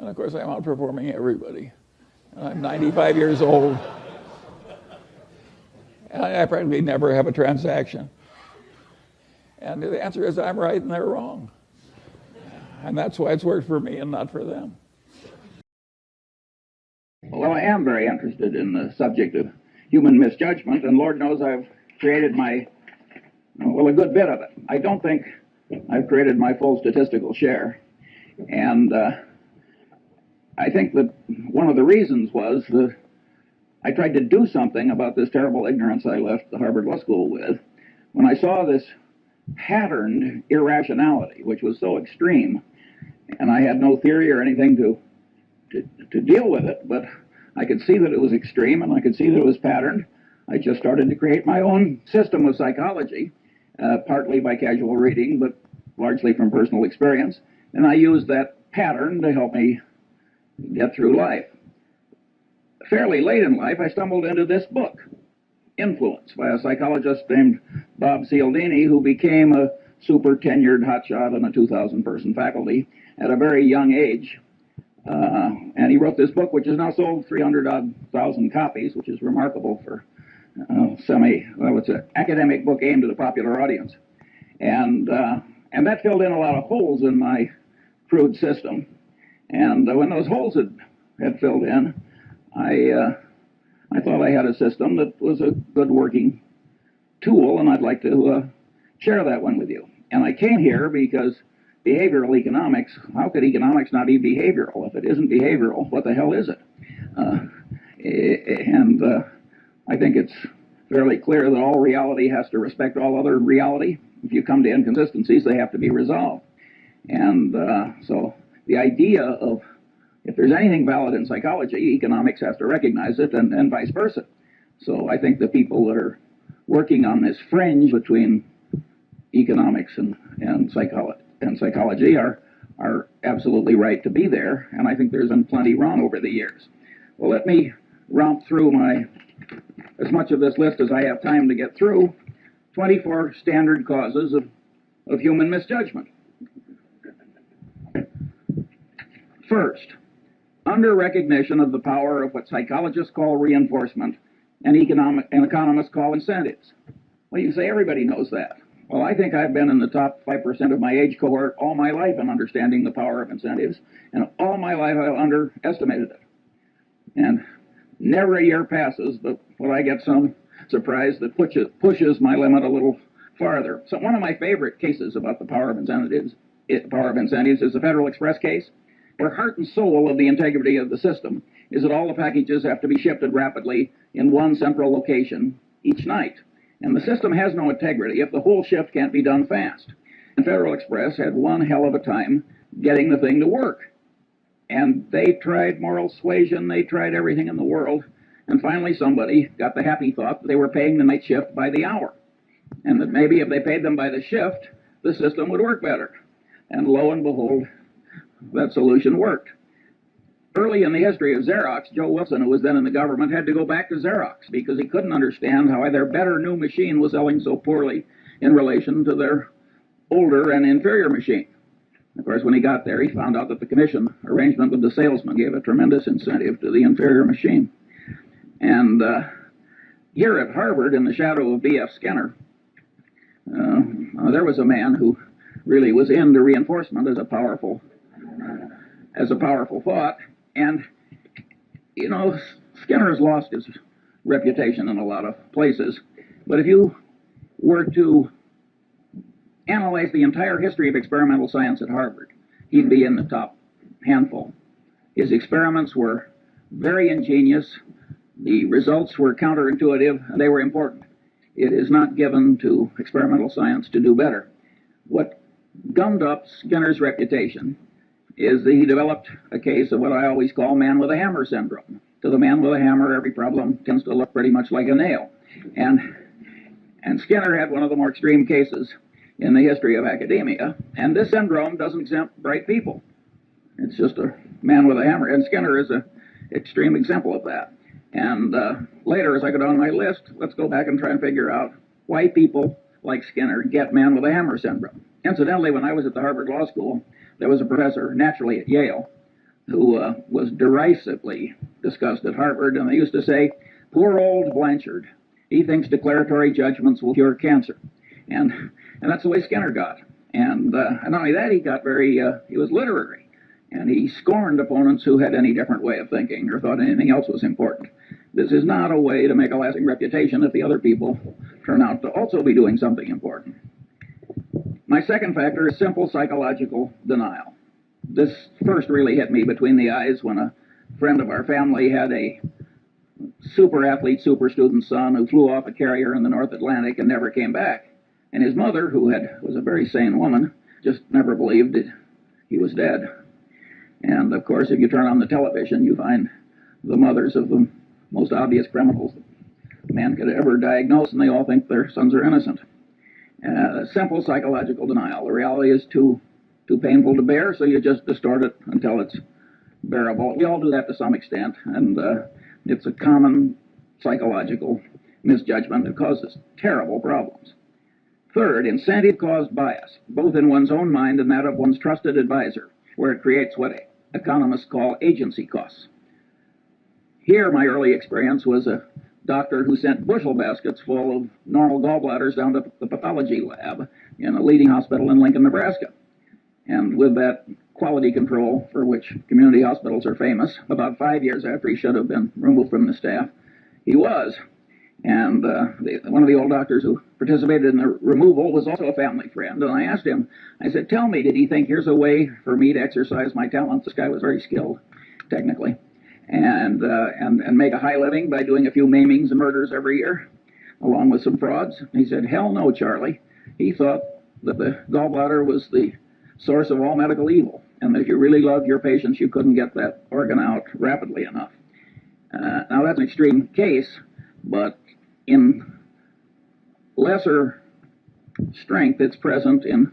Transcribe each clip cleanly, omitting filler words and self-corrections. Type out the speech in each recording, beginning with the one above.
And of course, I'm outperforming everybody. And I'm 95 years old. And I practically never have a transaction. And the answer is I'm right and they're wrong. And that's why it's worked for me and not for them. Well, I am very interested in the subject of human misjudgment, and Lord knows I've created a good bit of it. I don't think I've created my full statistical share. And I think that one of the reasons was that I tried to do something about this terrible ignorance I left the Harvard Law School with when I saw this patterned irrationality, which was so extreme, and I had no theory or anything to deal with it, but I could see that it was extreme and I could see that it was patterned. I just started to create my own system of psychology, partly by casual reading, but largely from personal experience, and I used that pattern to help me get through life. Fairly late in life, I stumbled into this book, Influence, by a psychologist named Bob Cialdini, who became a super tenured hotshot on a 2,000-person faculty at a very young age. And he wrote this book, which has now sold 300,000 copies, which is remarkable for it's an academic book aimed at a popular audience. And that filled in a lot of holes in my crude system. And when those holes had filled in, I thought I had a system that was a good working tool, and I'd like to share that one with you. And I came here because behavioral economics, how could economics not be behavioral? If it isn't behavioral, what the hell is it? I think it's fairly clear that all reality has to respect all other reality. If you come to inconsistencies, they have to be resolved. And so the idea of if there's anything valid in psychology, economics has to recognize it, and vice versa. So I think the people that are working on this fringe between economics and psychology are absolutely right to be there, and I think there's been plenty wrong over the years. Well, let me romp through as much of this list as I have time to get through. 24 standard causes of human misjudgment. First, under recognition of the power of what psychologists call reinforcement and economists call incentives. Well, you say everybody knows that. Well, I think I've been in the top 5% of my age cohort all my life in understanding the power of incentives, and all my life I've underestimated it. And never a year passes but when I get some surprise that pushes my limit a little farther. So one of my favorite cases about the power of incentives is the Federal Express case, where heart and soul of the integrity of the system is that all the packages have to be shifted rapidly in one central location each night. And the system has no integrity if the whole shift can't be done fast. And Federal Express had one hell of a time getting the thing to work. And they tried moral suasion, they tried everything in the world, and finally somebody got the happy thought that they were paying the night shift by the hour. And that maybe if they paid them by the shift, the system would work better. And lo and behold, that solution worked. Early in the history of Xerox, Joe Wilson, who was then in the government, had to go back to Xerox because he couldn't understand how their better new machine was selling so poorly in relation to their older and inferior machine. Of course, when he got there, he found out that the commission arrangement with the salesman gave a tremendous incentive to the inferior machine. And here at Harvard, in the shadow of B.F. Skinner, there was a man who really was into reinforcement as a powerful thought. And, you know, Skinner has lost his reputation in a lot of places. But if you were to analyze the entire history of experimental science at Harvard, he'd be in the top handful. His experiments were very ingenious. The results were counterintuitive, and they were important. It is not given to experimental science to do better. What gummed up Skinner's reputation is that he developed a case of what I always call man with a hammer syndrome. To the man with a hammer, every problem tends to look pretty much like a nail. And Skinner had one of the more extreme cases in the history of academia, and this syndrome doesn't exempt bright people. It's just a man with a hammer, and Skinner is an extreme example of that. And later, as I go down my list, let's go back and try and figure out why people like Skinner get man with a hammer syndrome. Incidentally, when I was at the Harvard Law School, there was a professor, naturally at Yale, who was derisively discussed at Harvard, and they used to say, "Poor old Blanchard, he thinks declaratory judgments will cure cancer," and that's the way Skinner got. And not only that, he was literary, and he scorned opponents who had any different way of thinking or thought anything else was important. This is not a way to make a lasting reputation if the other people turn out to also be doing something important. My second factor is simple psychological denial. This first really hit me between the eyes when a friend of our family had a super athlete, super student son who flew off a carrier in the North Atlantic and never came back. And his mother, who was a very sane woman, just never believed he was dead. And of course, if you turn on the television, you find the mothers of the most obvious criminals that man could ever diagnose, and they all think their sons are innocent. Simple psychological denial. The reality is too painful to bear, so you just distort it until it's bearable. We all do that to some extent, and it's a common psychological misjudgment that causes terrible problems. Third, incentive-caused bias, both in one's own mind and that of one's trusted advisor, where it creates what economists call agency costs. Here, my early experience was a doctor who sent bushel baskets full of normal gallbladders down to the pathology lab in a leading hospital in Lincoln, Nebraska. And with that quality control for which community hospitals are famous, about 5 years after he should have been removed from the staff, he was. And one of the old doctors who participated in the removal was also a family friend. And I asked him, I said, "Tell me, did he think here's a way for me to exercise my talents?" This guy was very skilled, technically, and make a high living by doing a few maimings and murders every year, along with some frauds. He said, "Hell no, Charlie." He thought that the gallbladder was the source of all medical evil, and that if you really loved your patients, you couldn't get that organ out rapidly enough. Now, that's an extreme case, but in lesser strength, it's present in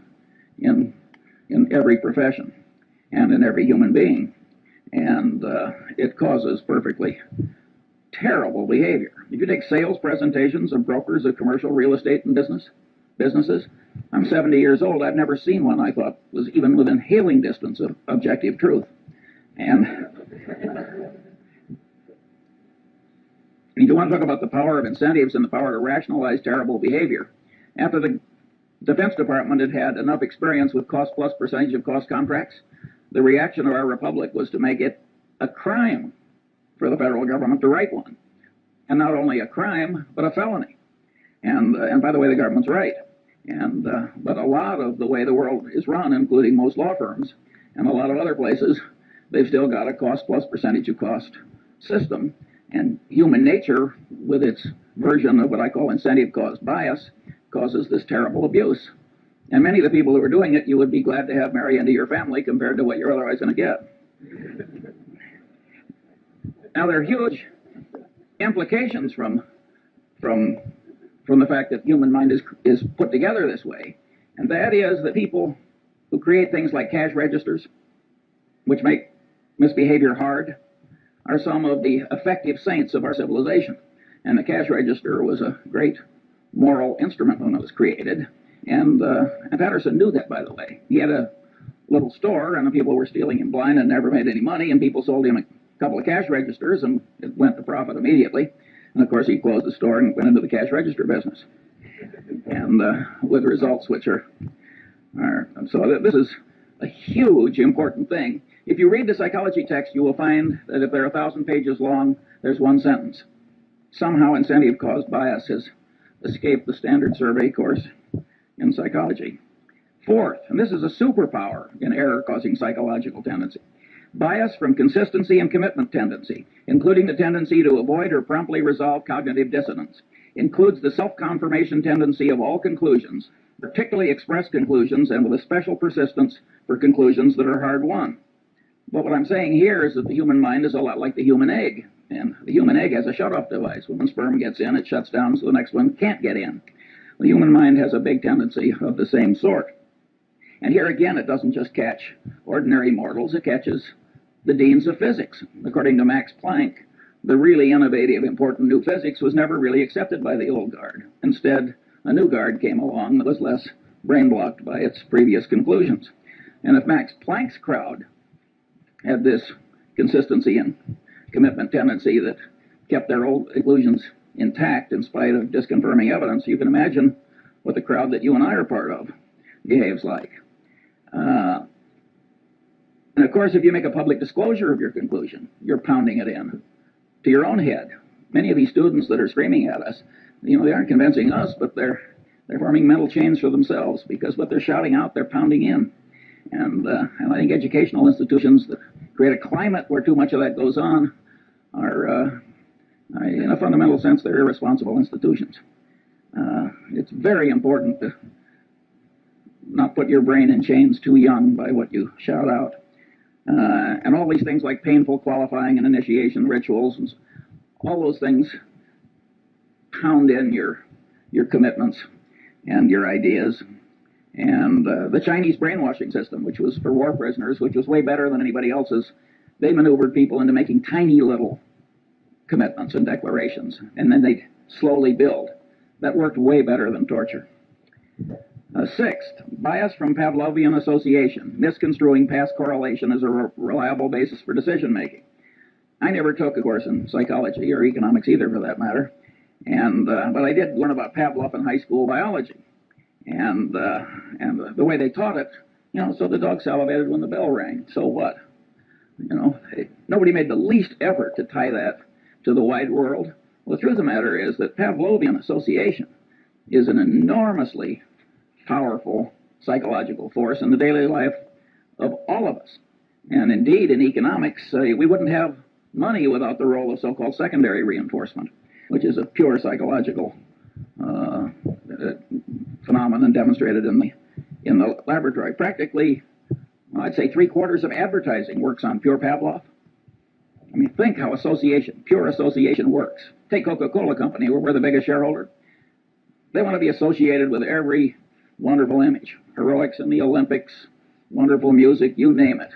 every profession and in every human being, and it causes perfectly terrible behavior. If you take sales presentations of brokers of commercial real estate and businesses, I'm 70 years old. I've never seen one I thought was even within hailing distance of objective truth. And if you want to talk about the power of incentives and the power to rationalize terrible behavior, after the Defense Department had had enough experience with cost plus percentage of cost contracts, the reaction of our republic was to make it a crime for the federal government to write one. And not only a crime, but a felony. And by the way, the government's right. But a lot of the way the world is run, including most law firms and a lot of other places, they've still got a cost plus percentage of cost system. And human nature, with its version of what I call incentive-caused bias, causes this terrible abuse. And many of the people who are doing it, you would be glad to have marry into your family compared to what you're otherwise going to get. Now, there are huge implications from the fact that human mind is put together this way, and that is that people who create things like cash registers, which make misbehavior hard, are some of the effective saints of our civilization. And the cash register was a great moral instrument when it was created. And Patterson knew that, by the way. He had a little store, and the people were stealing him blind and never made any money, and people sold him a couple of cash registers, and it went to profit immediately. And of course, he closed the store and went into the cash register business. And with results which are so this is a huge, important thing. If you read the psychology text, you will find that if they're 1,000 pages long, there's one sentence. Somehow incentive-caused bias has escaped the standard survey course in psychology. Fourth, and this is a superpower in error-causing psychological tendency, bias from consistency and commitment tendency, including the tendency to avoid or promptly resolve cognitive dissonance, includes the self-confirmation tendency of all conclusions, particularly expressed conclusions, and with a special persistence for conclusions that are hard-won. But what I'm saying here is that the human mind is a lot like the human egg. And the human egg has a shut-off device. When one sperm gets in, it shuts down so the next one can't get in. The human mind has a big tendency of the same sort. And here again, it doesn't just catch ordinary mortals. It catches the deans of physics. According to Max Planck, the really innovative, important new physics was never really accepted by the old guard. Instead, a new guard came along that was less brain-blocked by its previous conclusions. And if Max Planck's crowd had this consistency and commitment tendency that kept their old conclusions intact in spite of disconfirming evidence, you can imagine what the crowd that you and I are part of behaves like. And of course, if you make a public disclosure of your conclusion, you're pounding it in to your own head. Many of these students that are screaming at us, they aren't convincing us, but they're forming mental chains for themselves, because what they're shouting out, they're pounding in. And I think educational institutions that create a climate where too much of that goes on are, in a fundamental sense, they're irresponsible institutions. It's very important to not put your brain in chains too young by what you shout out. And all these things like painful qualifying and initiation rituals, and all those things pound in your commitments and your ideas. And the Chinese brainwashing system, which was for war prisoners, which was way better than anybody else's, they maneuvered people into making tiny little commitments and declarations, and then they'd slowly build. That worked way better than torture. Sixth, bias from Pavlovian association, misconstruing past correlation as a reliable basis for decision making. I never took a course in psychology or economics either, for that matter, but I did learn about Pavlov in high school biology, and the way they taught it, so the dog salivated when the bell rang. So what? Nobody made the least effort to tie that to the wide world. Well, the truth of the matter is that Pavlovian association is an enormously powerful psychological force in the daily life of all of us. And indeed, in economics, we wouldn't have money without the role of so-called secondary reinforcement, which is a pure psychological phenomenon demonstrated in the laboratory. Practically, I'd say 3/4 of advertising works on pure Pavlov. I mean, think how pure association works. Take Coca-Cola Company, where we're the biggest shareholder. They want to be associated with every wonderful image, heroics in the Olympics, wonderful music, you name it.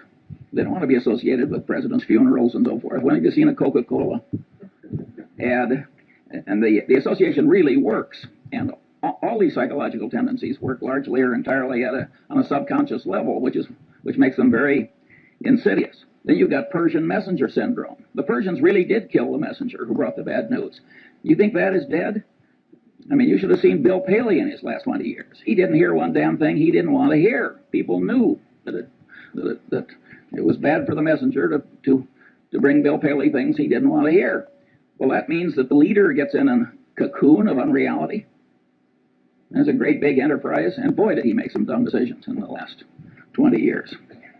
They don't want to be associated with presidents' funerals and so forth. When have you seen a Coca-Cola ad? And the association really works. And all these psychological tendencies work largely or entirely on a subconscious level, which makes them very insidious. Then you've got Persian messenger syndrome. The Persians really did kill the messenger who brought the bad news. You think that is dead? I mean, you should have seen Bill Paley in his last 20 years. He didn't hear one damn thing he didn't want to hear. People knew that it was bad for the messenger to bring Bill Paley things he didn't want to hear. Well, that means that the leader gets in a cocoon of unreality. There's a great big enterprise, and boy, did he make some dumb decisions in the last 20 years.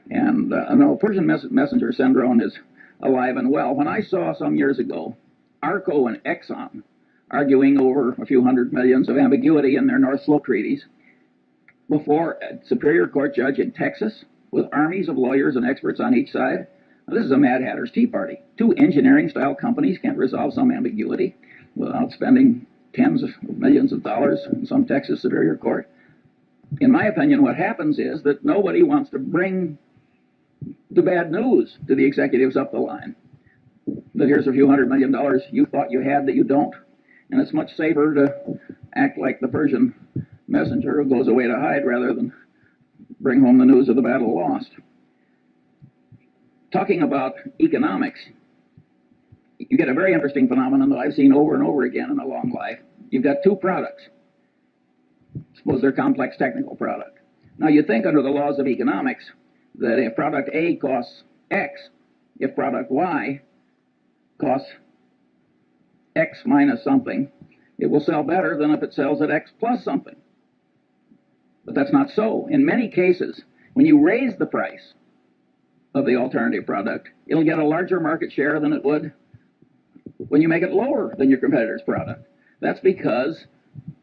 And no, Persian messenger syndrome is alive and well. When I saw some years ago Arco and Exxon arguing over a few hundred millions of ambiguity in their North Slope treaties before a Superior Court judge in Texas with armies of lawyers and experts on each side. Now, this is a Mad Hatter's Tea Party. Two engineering-style companies can't resolve some ambiguity without spending tens of millions of dollars in some Texas Superior Court. In my opinion, what happens is that nobody wants to bring the bad news to the executives up the line. That here's a few $100 million you thought you had that you don't. And it's much safer to act like the Persian messenger who goes away to hide rather than bring home the news of the battle lost. Talking about economics, you get a very interesting phenomenon that I've seen over and over again in a long life. You've got two products. Suppose they're complex technical product. Now you think under the laws of economics that if product A costs X, if product Y costs X minus something, it will sell better than if it sells at X plus something. But that's not so. In many cases, when you raise the price of the alternative product, it'll get a larger market share than it would when you make it lower than your competitor's product. That's because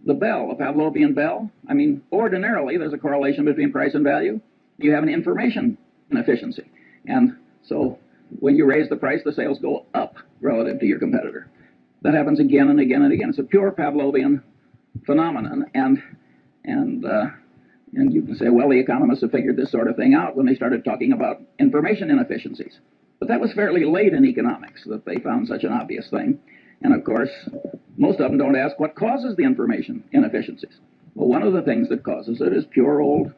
the bell, a Pavlovian bell, I mean, ordinarily there's a correlation between price and value. You have an information efficiency. And so when you raise the price, the sales go up relative to your competitor. That happens again and again and again. It's a pure Pavlovian phenomenon. And you can say, well, the economists have figured this sort of thing out when they started talking about information inefficiencies. But that was fairly late in economics that they found such an obvious thing. And of course, most of them don't ask what causes the information inefficiencies. Well, one of the things that causes it is pure old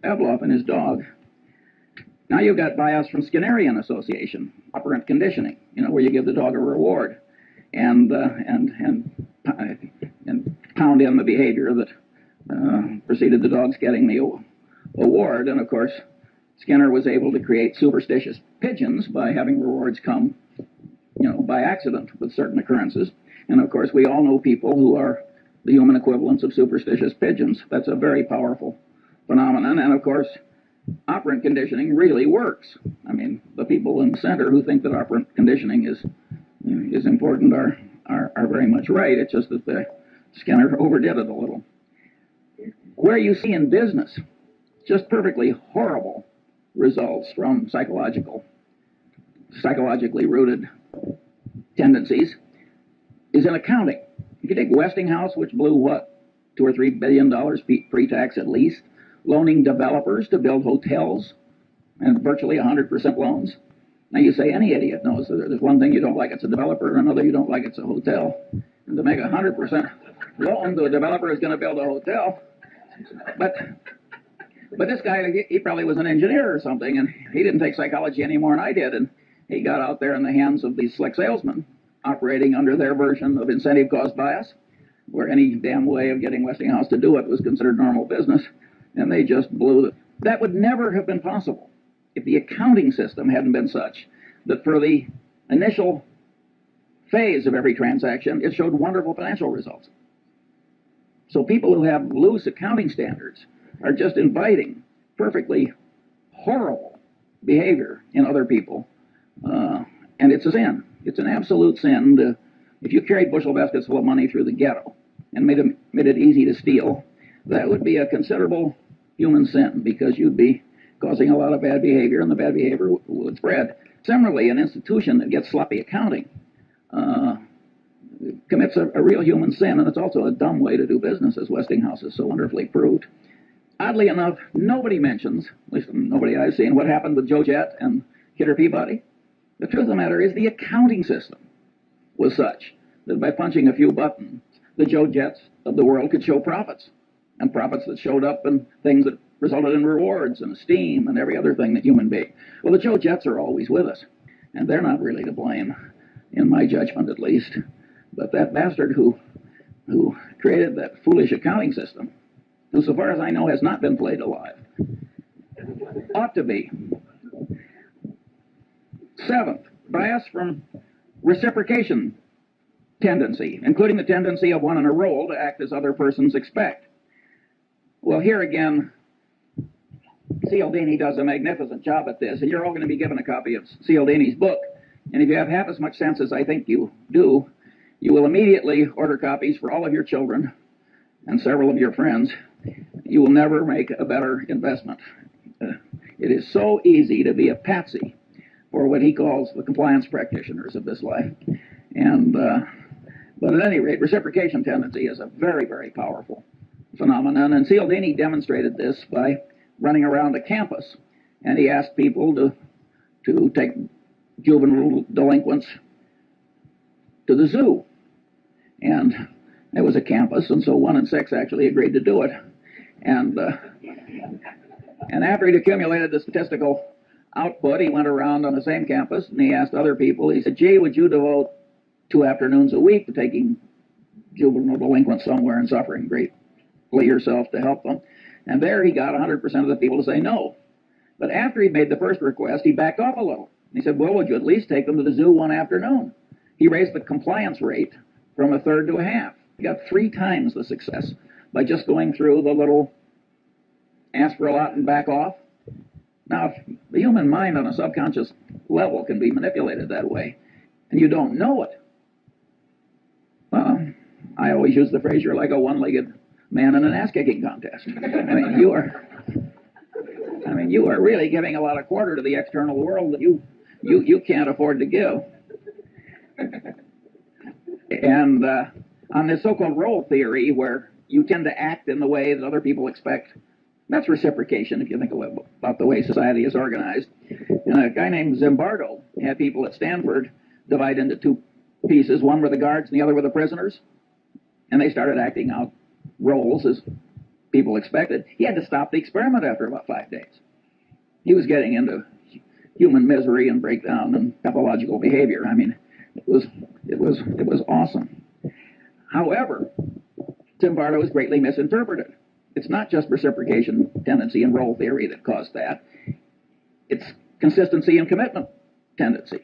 Pavlov and his dog. Now you've got bias from Skinnerian association, operant conditioning, where you give the dog a reward and pound in the behavior that preceded the dog's getting the award. And of course, Skinner was able to create superstitious pigeons by having rewards come, by accident with certain occurrences. And of course, we all know people who are the human equivalents of superstitious pigeons. That's a very powerful phenomenon. And of course, operant conditioning really works. I mean, the people in the center who think that operant conditioning is important are very much right. It's just that Skinner overdid it a little. Where you see in business just perfectly horrible results from psychologically rooted tendencies is in accounting. If you take Westinghouse, which blew what, $2 or $3 billion pre-tax at least, loaning developers to build hotels and virtually 100% loans. Now you say any idiot knows that there's one thing you don't like, it's a developer, and another you don't like, it's a hotel. And to make a 100% loan to a developer who's going to build a hotel, but this guy, he probably was an engineer or something, and he didn't take psychology any more than I did, and he got out there in the hands of these slick salesmen operating under their version of incentive cost bias, where any damn way of getting Westinghouse to do it was considered normal business, and they just blew it. That would never have been possible if the accounting system hadn't been such that for the initial phase of every transaction, it showed wonderful financial results. So people who have loose accounting standards are just inviting perfectly horrible behavior in other people. And it's a sin. It's an absolute sin. If you carried bushel baskets full of money through the ghetto and made it easy to steal, that would be a considerable human sin, because you'd be causing a lot of bad behavior, and the bad behavior would spread. Similarly, an institution that gets sloppy accounting commits a real human sin, and it's also a dumb way to do business, as Westinghouse has so wonderfully proved. Oddly enough, nobody mentions, at least nobody I've seen, what happened with Joe Jett and Kidder Peabody. The truth of the matter is the accounting system was such that by punching a few buttons, the Joe Jetts of the world could show profits, and profits that showed up in things that resulted in rewards and esteem and every other thing that human being. Well, the Joe Jetts are always with us, and they're not really to blame, in my judgment at least. But that bastard who created that foolish accounting system, who, so far as I know, has not been played alive, ought to be. Seventh, bias from reciprocation tendency, including the tendency of one in a role to act as other persons expect. Well, here again, Cialdini does a magnificent job at this, and you're all going to be given a copy of Cialdini's book. And if you have half as much sense as I think you do, you will immediately order copies for all of your children and several of your friends. You will never make a better investment. It is so easy to be a patsy for what he calls the compliance practitioners of this life. And but at any rate, reciprocation tendency is a very, very powerful phenomenon. And Cialdini demonstrated this by running around a campus, and he asked people to take juvenile delinquents to the zoo. And it was a campus, and so 1 in 6 actually agreed to do it. And after he'd accumulated the statistical output, he went around on the same campus, and he asked other people, he said, gee, would you devote 2 afternoons a week to taking juvenile delinquents somewhere and suffering greatly yourself to help them? And there he got 100% of the people to say no. But after he made the first request, he backed off a little. He said, well, would you at least take them to the zoo 1 afternoon? He raised the compliance rate from 1/3 to 1/2. He got 3 times the success by just going through the little ask for a lot and back off. Now, if the human mind on a subconscious level can be manipulated that way, and you don't know it, well, I always use the phrase, you're like a one-legged man in an ass-kicking contest. You are really giving a lot of quarter to the external world that you can't afford to give. And on this so-called role theory, where you tend to act in the way that other people expect, that's reciprocation, if you think about the way society is organized. And a guy named Zimbardo had people at Stanford divide into 2 pieces. One were the guards and the other were the prisoners. And they started acting out roles as people expected. He had to stop the experiment after about 5 days. He was getting into human misery and breakdown and pathological behavior. I mean, it was awesome. However, Zimbardo was greatly misinterpreted. It's not just reciprocation tendency and role theory that caused that. It's consistency and commitment tendency.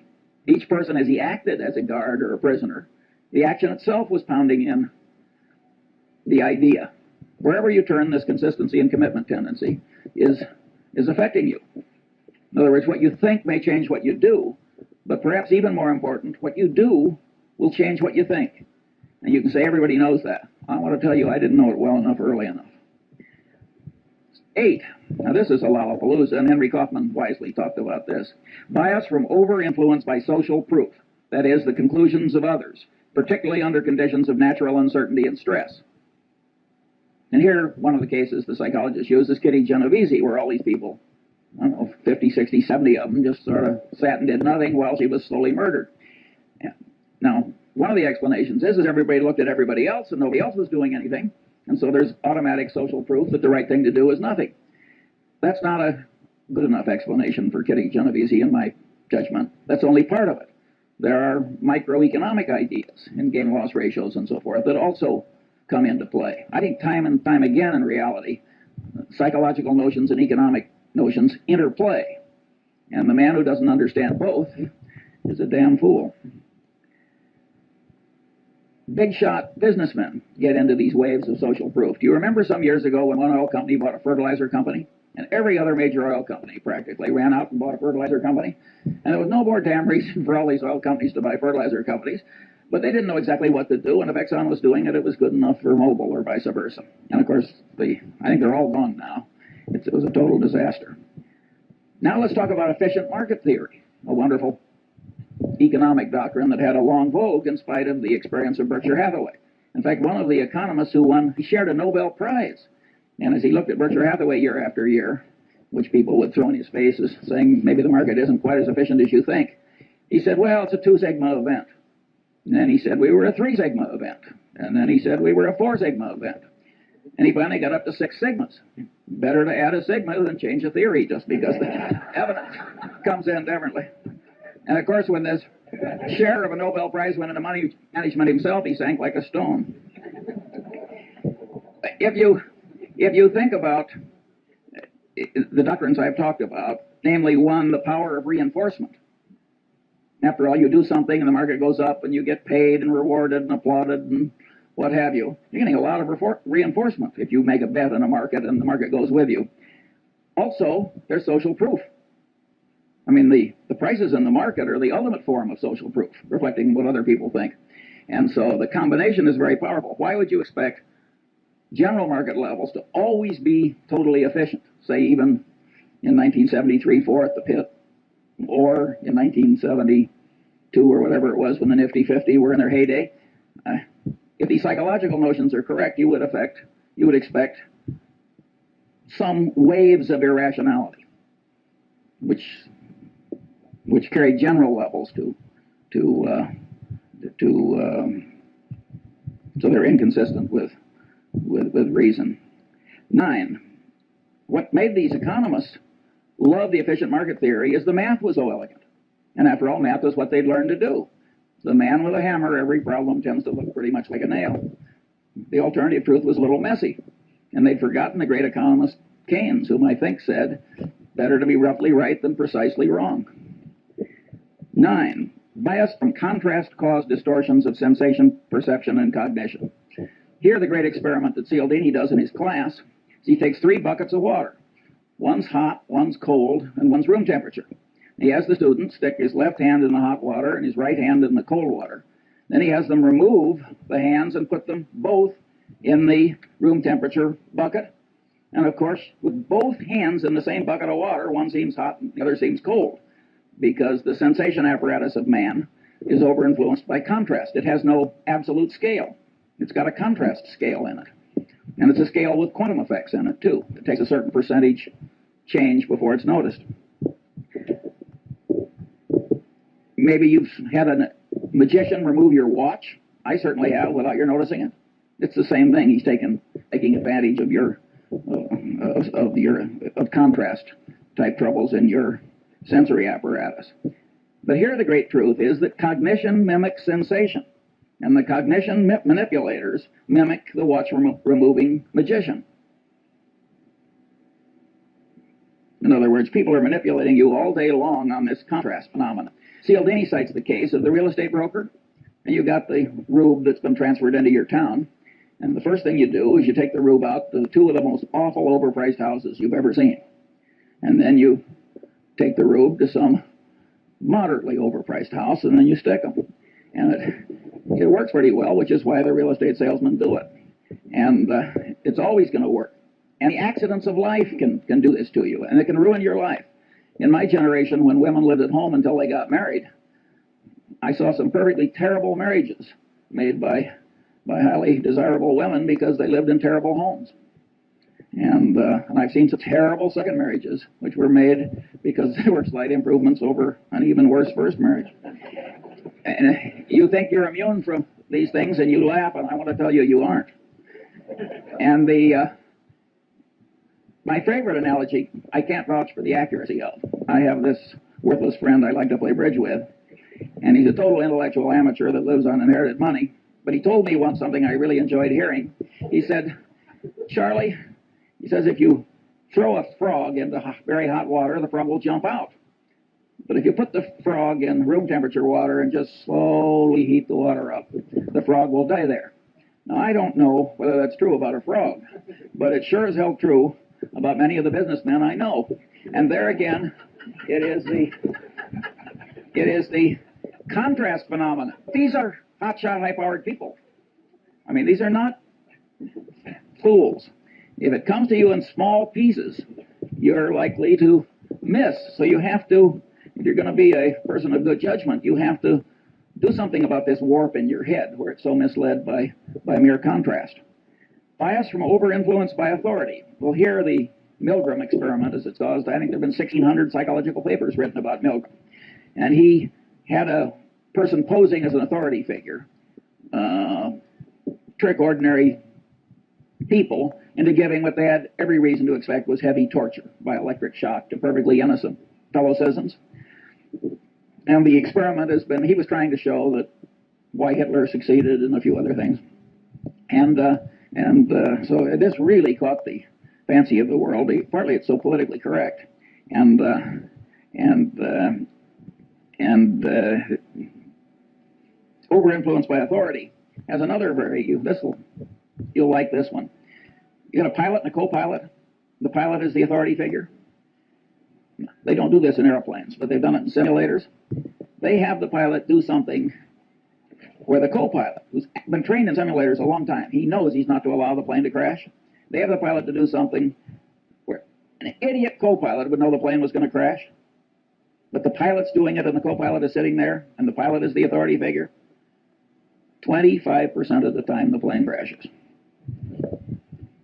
Each person, as he acted as a guard or a prisoner, the action itself was pounding in the idea. Wherever you turn, this consistency and commitment tendency is affecting you. In other words, what you think may change what you do, but perhaps even more important, what you do will change what you think. And you can say everybody knows that. I want to tell you I didn't know it well enough early enough. 8. Now this is a Lollapalooza, and Henry Kaufman wisely talked about this. Bias from over-influence by social proof, that is, the conclusions of others, particularly under conditions of natural uncertainty and stress. And here, one of the cases the psychologist used is Kitty Genovese, where all these people, I don't know, 50, 60, 70 of them just sort of sat and did nothing while she was slowly murdered. Now, one of the explanations is that everybody looked at everybody else and nobody else was doing anything, and so there's automatic social proof that the right thing to do is nothing. That's not a good enough explanation for Kitty Genovese, in my judgment. That's only part of it. There are microeconomic ideas in gain-loss ratios and so forth that also come into play. I think time and time again in reality, psychological notions and economic notions interplay. And the man who doesn't understand both is a damn fool. Big shot businessmen get into these waves of social proof. Do you remember some years ago when one oil company bought a fertilizer company? And every other major oil company practically ran out and bought a fertilizer company. And there was no more damn reason for all these oil companies to buy fertilizer companies. But they didn't know exactly what to do, and if Exxon was doing it, it was good enough for Mobil or vice versa. And of course, I think they're all gone now. It was a total disaster. Now let's talk about efficient market theory, a wonderful economic doctrine that had a long vogue in spite of the experience of Berkshire Hathaway. In fact, one of the economists who won, he shared a Nobel Prize. And as he looked at Berkshire Hathaway year after year, which people would throw in his face as saying maybe the market isn't quite as efficient as you think, he said, well, it's a 2 sigma event. And then he said we were a 3 sigma event. And then he said we were a 4 sigma event. And he finally got up to 6 sigmas. Better to add a sigma than change a theory just because the evidence comes in differently. And of course, when this share of a Nobel Prize went into money management himself, he sank like a stone. If you think about the doctrines I've talked about, namely one, the power of reinforcement. After all, you do something and the market goes up and you get paid and rewarded and applauded and what have you. You're getting a lot of reinforcement if you make a bet in a market and the market goes with you. Also, there's social proof. I mean, the prices in the market are the ultimate form of social proof, reflecting what other people think. And so the combination is very powerful. Why would you expect general market levels to always be totally efficient? Say even in 1973-4 at the pit, or in 1972 or whatever it was when the Nifty 50 were in their heyday. If these psychological notions are correct, you would expect some waves of irrationality, which carry general levels so they're inconsistent with reason. 9. What made these economists love the efficient market theory is the math was so elegant. And after all, math is what they'd learned to do. The man with a hammer, every problem tends to look pretty much like a nail. The alternative truth was a little messy. And they'd forgotten the great economist Keynes, whom I think said, better to be roughly right than precisely wrong. 9. Bias from contrast caused distortions of sensation, perception, and cognition. Here, the great experiment that Cialdini does in his class is he takes 3 buckets of water. One's hot, one's cold, and one's room temperature. He has the student stick his left hand in the hot water and his right hand in the cold water. Then he has them remove the hands and put them both in the room temperature bucket. And of course, with both hands in the same bucket of water, one seems hot and the other seems cold, because the sensation apparatus of man is over-influenced by contrast. It has no absolute scale. It's got a contrast scale in it. And it's a scale with quantum effects in it, too. It takes a certain percentage change before it's noticed. Maybe you've had a magician remove your watch. I certainly have, without your noticing it. It's the same thing. He's taking advantage of your contrast type troubles in your sensory apparatus. But here the great truth is that cognition mimics sensation, and the cognition manipulators mimic the watch-removing magician. In other words, people are manipulating you all day long on this contrast phenomenon. Cialdini cites the case of the real estate broker, and you got the rube that's been transferred into your town, and the first thing you do is you take the rube out to two of the most awful overpriced houses you've ever seen. And then you take the rube to some moderately overpriced house, and then you stick them. And it works pretty well, which is why the real estate salesmen do it. And it's always going to work. And the accidents of life can do this to you, and it can ruin your life. In my generation, when women lived at home until they got married, I saw some perfectly terrible marriages made by highly desirable women because they lived in terrible homes. And I've seen some terrible second marriages, which were made because they were slight improvements over an even worse first marriage. And you think you're immune from these things, and you laugh, and I want to tell you, you aren't. And my favorite analogy, I can't vouch for the accuracy of. I have this worthless friend I like to play bridge with, and he's a total intellectual amateur that lives on inherited money. But he told me once something I really enjoyed hearing. He said, Charlie, he says, if you throw a frog into very hot water, the frog will jump out. But if you put the frog in room temperature water and just slowly heat the water up, the frog will die there. Now, I don't know whether that's true about a frog, but it sure as hell true about many of the businessmen I know. And there again, it is the contrast phenomenon. These are hotshot, high-powered people. I mean, these are not fools. If it comes to you in small pieces, you're likely to miss. So you have to, if you're going to be a person of good judgment, you have to do something about this warp in your head where it's so misled by mere contrast. Bias from over-influence by authority. Well, here the Milgram experiment, as it's caused, I think there have been 1,600 psychological papers written about Milgram. And he had a person posing as an authority figure, trick ordinary people into giving what they had every reason to expect was heavy torture by electric shock to perfectly innocent fellow citizens. And the experiment has been, he was trying to show that why Hitler succeeded and a few other things. So this really caught the fancy of the world. Partly it's so politically correct. Over-influenced by authority has another you'll like this one. You got a pilot and a co-pilot. The pilot is the authority figure. They don't do this in airplanes, but they've done it in simulators. They have the pilot do something where the co-pilot, who's been trained in simulators a long time, he knows he's not to allow the plane to crash. They have the pilot to do something where an idiot co-pilot would know the plane was going to crash, but the pilot's doing it and the co-pilot is sitting there, and the pilot is the authority figure. 25% of the time the plane crashes.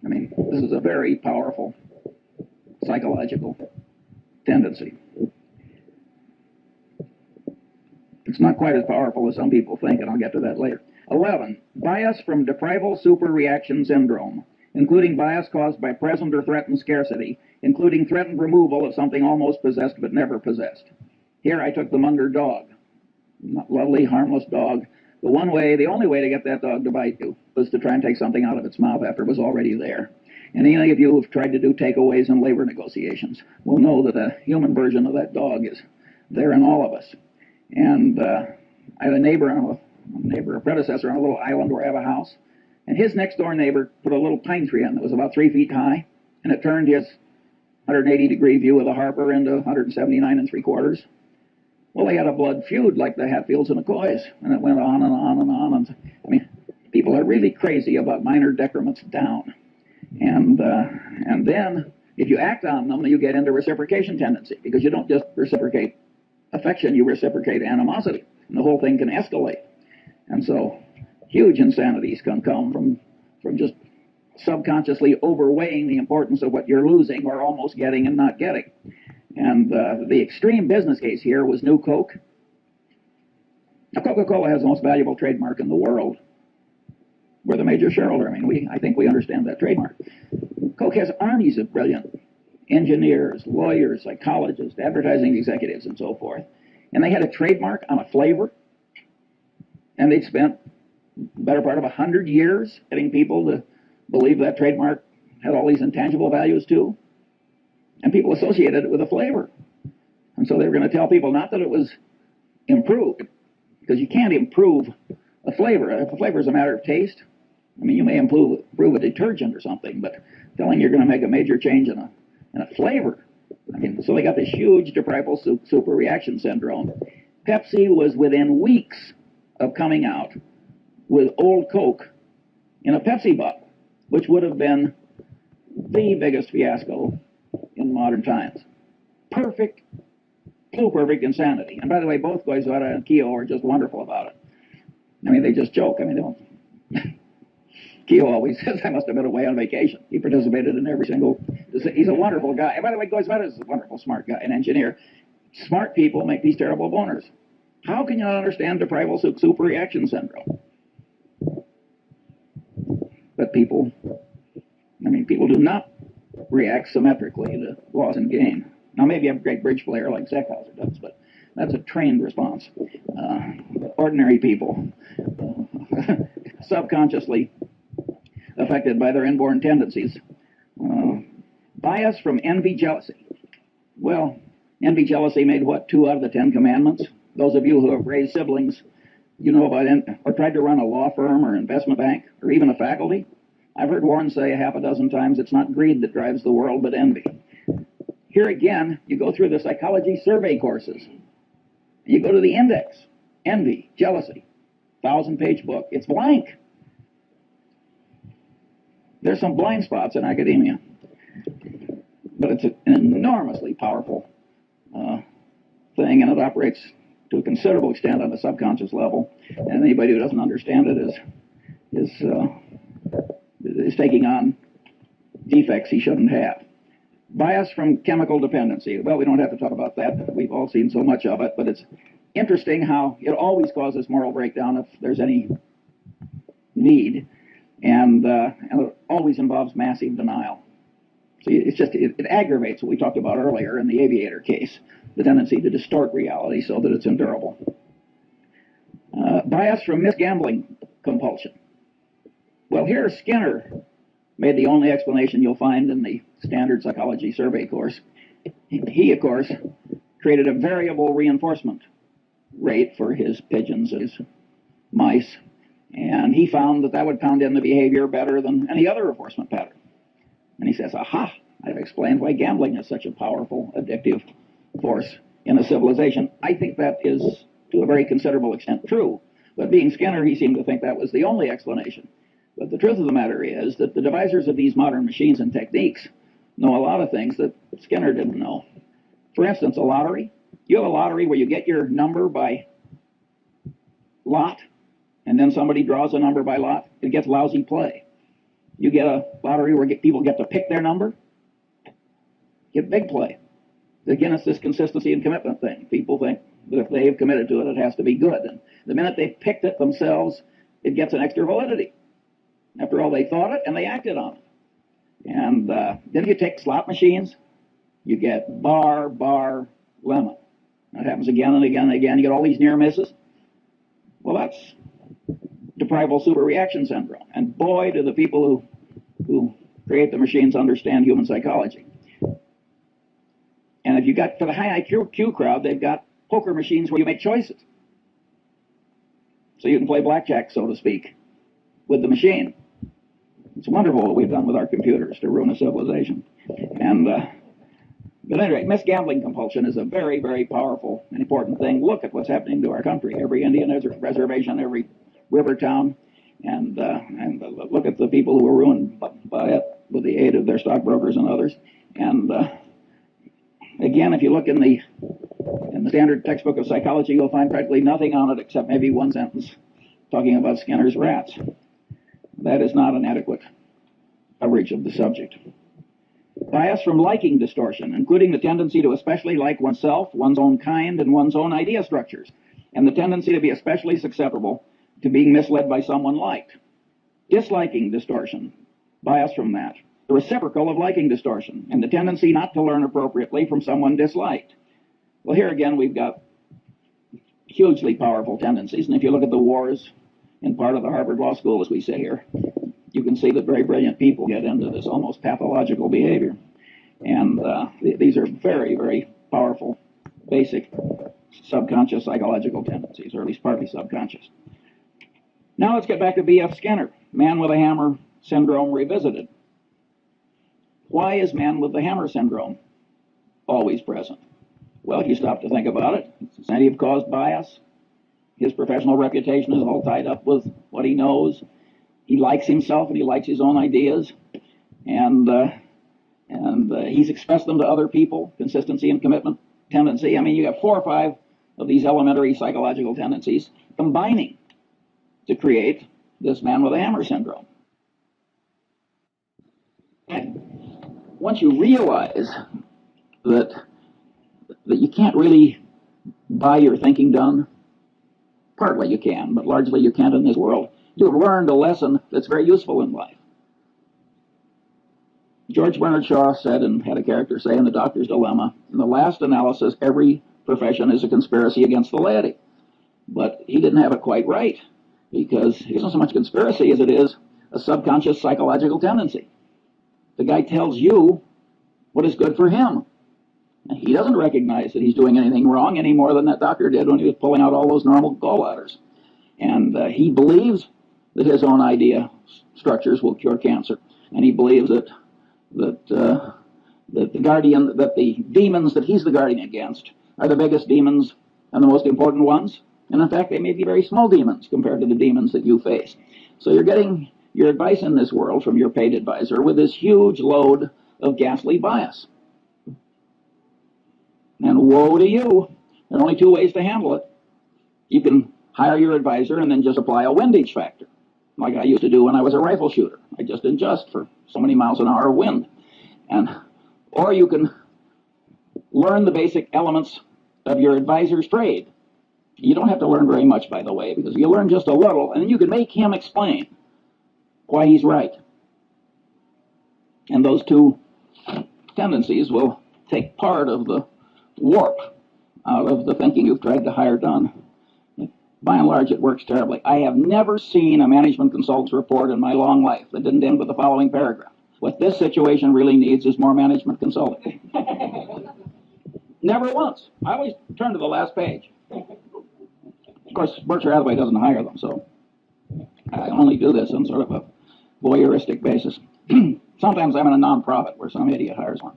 I mean, this is a very powerful psychological tendency. It's not quite as powerful as some people think, and I'll get to that later. 11, bias from deprival superreaction syndrome, including bias caused by present or threatened scarcity, including threatened removal of something almost possessed but never possessed. Here I took the Munger dog, lovely, harmless dog. The only way to get that dog to bite you was to try and take something out of its mouth after it was already there. And any of you who have tried to do takeaways in labor negotiations will know that a human version of that dog is there in all of us. And I had a predecessor on a little island where I have a house, and his next door neighbor put a little pine tree in that was about 3 feet high, and it turned his 180-degree view of the harbor into 179 3/4. Well, they had a blood feud like the Hatfields and McCoys, and it went on and on and on. And I mean, people are really crazy about minor decrements down. And then, if you act on them, you get into reciprocation tendency, because you don't just reciprocate affection, you reciprocate animosity, and the whole thing can escalate. And so, huge insanities can come from just subconsciously overweighing the importance of what you're losing or almost getting and not getting. And the extreme business case here was New Coke. Now, Coca-Cola has the most valuable trademark in the world. We're the major shareholder. I mean, I think we understand that trademark. Coke has armies of brilliant engineers, lawyers, psychologists, advertising executives, and so forth. And they had a trademark on a flavor, and they'd spent the better part of 100 years getting people to believe that trademark had all these intangible values too. And people associated it with a flavor. And so they were going to tell people not that it was improved, because you can't improve a flavor. If a flavor is a matter of taste, I mean, you may improve a detergent or something, but telling you're going to make a major change in a flavor. I mean, so they got this huge deprival super reaction syndrome. Pepsi was within weeks of coming out with Old Coke in a Pepsi bottle, which would have been the biggest fiasco in modern times. Perfect, perfect insanity. And by the way, both Goizueta and Keogh are just wonderful about it. I mean, they just joke. I mean, they don't. Keogh always says, I must have been away on vacation. He participated in every single. He's a wonderful guy. And by the way, Goizueta is a wonderful, smart guy, an engineer. Smart people make these terrible boners. How can you not understand deprival super reaction syndrome? But people do not react symmetrically to loss and gain. Now, maybe a great bridge player like Zeckhauser does, but that's a trained response. Ordinary people, subconsciously affected by their inborn tendencies. Bias from envy, jealousy. Well, envy, jealousy made what, 2 out of the 10 commandments? Those of you who have raised siblings, you know about or tried to run a law firm or investment bank or even a faculty. I've heard Warren say 6 times, it's not greed that drives the world, but envy. Here again, you go through the psychology survey courses. You go to the index, envy, jealousy, 1,000-page book. It's blank. There's some blind spots in academia, but it's an enormously powerful thing, and it operates to a considerable extent on the subconscious level. And anybody who doesn't understand it is taking on defects he shouldn't have. Bias from chemical dependency. Well, we don't have to talk about that. We've all seen so much of it, but it's interesting how it always causes moral breakdown if there's any need, and it always involves massive denial. So it aggravates what we talked about earlier in the aviator case, the tendency to distort reality so that it's endurable. Bias from misgambling compulsion. Well, here Skinner made the only explanation you'll find in the standard psychology survey course. He, of course, created a variable reinforcement rate for his pigeons and his mice, and he found that would pound in the behavior better than any other reinforcement pattern. And he says, aha, I've explained why gambling is such a powerful, addictive force in a civilization. I think that is, to a very considerable extent, true. But being Skinner, he seemed to think that was the only explanation. But the truth of the matter is that the devisers of these modern machines and techniques know a lot of things that Skinner didn't know. For instance, a lottery. You have a lottery where you get your number by lot, and then somebody draws a number by lot. It gets lousy play. You get a lottery where people get to pick their number, get big play. Again, it's this consistency and commitment thing. People think that if they've committed to it, it has to be good. And the minute they've picked it themselves, it gets an extra validity. After all, they thought it and they acted on it. And then you take slot machines, you get bar, lemon. That happens again and again and again. You get all these near misses. Well, that's deprival super reaction syndrome. And boy, do the people who create the machines understand human psychology. And if you got, for the high IQ crowd, they've got poker machines where you make choices. So you can play blackjack, so to speak, with the machine. It's wonderful what we've done with our computers to ruin a civilization. And but anyway, misgambling compulsion is a very, very powerful and important thing. Look at what's happening to our country. Every Indian reservation, every river town, and look at the people who are ruined by it with the aid of their stockbrokers and others. And again, if you look in the standard textbook of psychology, you'll find practically nothing on it except maybe one sentence talking about Skinner's rats. That is not an adequate coverage of the subject. Bias from liking distortion, including the tendency to especially like oneself, one's own kind, and one's own idea structures, and the tendency to be especially susceptible to being misled by someone liked. Disliking distortion, bias from that. the reciprocal of liking distortion, and the tendency not to learn appropriately from someone disliked. Well, here again, we've got hugely powerful tendencies, and if you look at the wars in part of the Harvard Law School as we sit here, you can see that very brilliant people get into this almost pathological behavior. And these are very, very powerful, basic, subconscious psychological tendencies, or at least partly subconscious. Now let's get back to B.F. Skinner, man with a hammer syndrome revisited. Why is man with the hammer syndrome always present? Well, if you stop to think about it, it's incentive-caused bias. His professional reputation is all tied up with what he knows. He likes himself and he likes his own ideas. And he's expressed them to other people, consistency and commitment tendency. I mean, you have 4 or 5 of these elementary psychological tendencies combining to create this man with a hammer syndrome. And once you realize that you can't really buy your thinking done, partly you can, but largely you can't in this world, you've learned a lesson that's very useful in life. George Bernard Shaw said, and had a character say in The Doctor's Dilemma, in the last analysis, every profession is a conspiracy against the laity. But he didn't have it quite right, because it isn't so much conspiracy as it is a subconscious psychological tendency. The guy tells you what is good for him. And he doesn't recognize that he's doing anything wrong any more than that doctor did when he was pulling out all those normal gallbladders. And he believes that his own idea structures will cure cancer. And he believes that the demons that he's the guardian against are the biggest demons and the most important ones. And in fact, they may be very small demons compared to the demons that you face. So you're getting your advice in this world from your paid advisor with this huge load of ghastly bias. And woe to you. There are only 2 ways to handle it. You can hire your advisor and then just apply a windage factor, like I used to do when I was a rifle shooter. I just adjust for so many miles an hour of wind. Or you can learn the basic elements of your advisor's trade. You don't have to learn very much, by the way, because you learn just a little, and then you can make him explain why he's right. And those 2 tendencies will take part of the warp out of the thinking you've tried to hire done. By and large, it works terribly. I have never seen a management consultant's report in my long life that didn't end with the following paragraph. What this situation really needs is more management consulting. Never once. I always turn to the last page. Of course, Berkshire Hathaway doesn't hire them, so I only do this on sort of a voyeuristic basis. Sometimes I'm in a non-profit where some idiot hires one.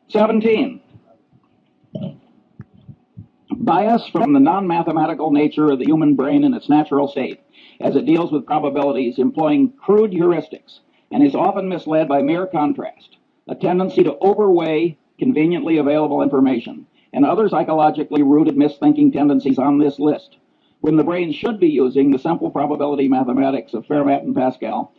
"17. Bias from the non-mathematical nature of the human brain in its natural state, as it deals with probabilities employing crude heuristics, and is often misled by mere contrast, a tendency to overweigh conveniently available information, and other psychologically rooted misthinking tendencies on this list, when the brain should be using the simple probability mathematics of Fermat and Pascal,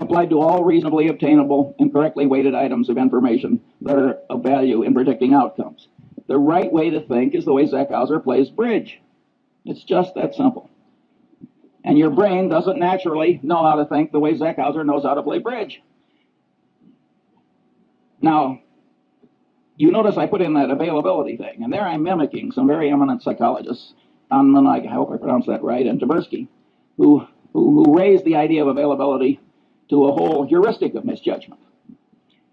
applied to all reasonably obtainable and correctly weighted items of information that are of value in predicting outcomes. The right way to think is the way Zeckhauser plays bridge. It's just that simple. And your brain doesn't naturally know how to think the way Zeckhauser knows how to play bridge. Now, you notice I put in that availability thing, and there I'm mimicking some very eminent psychologists, Kahneman, I hope I pronounced that right, and Tversky, who raised the idea of availability to a whole heuristic of misjudgment.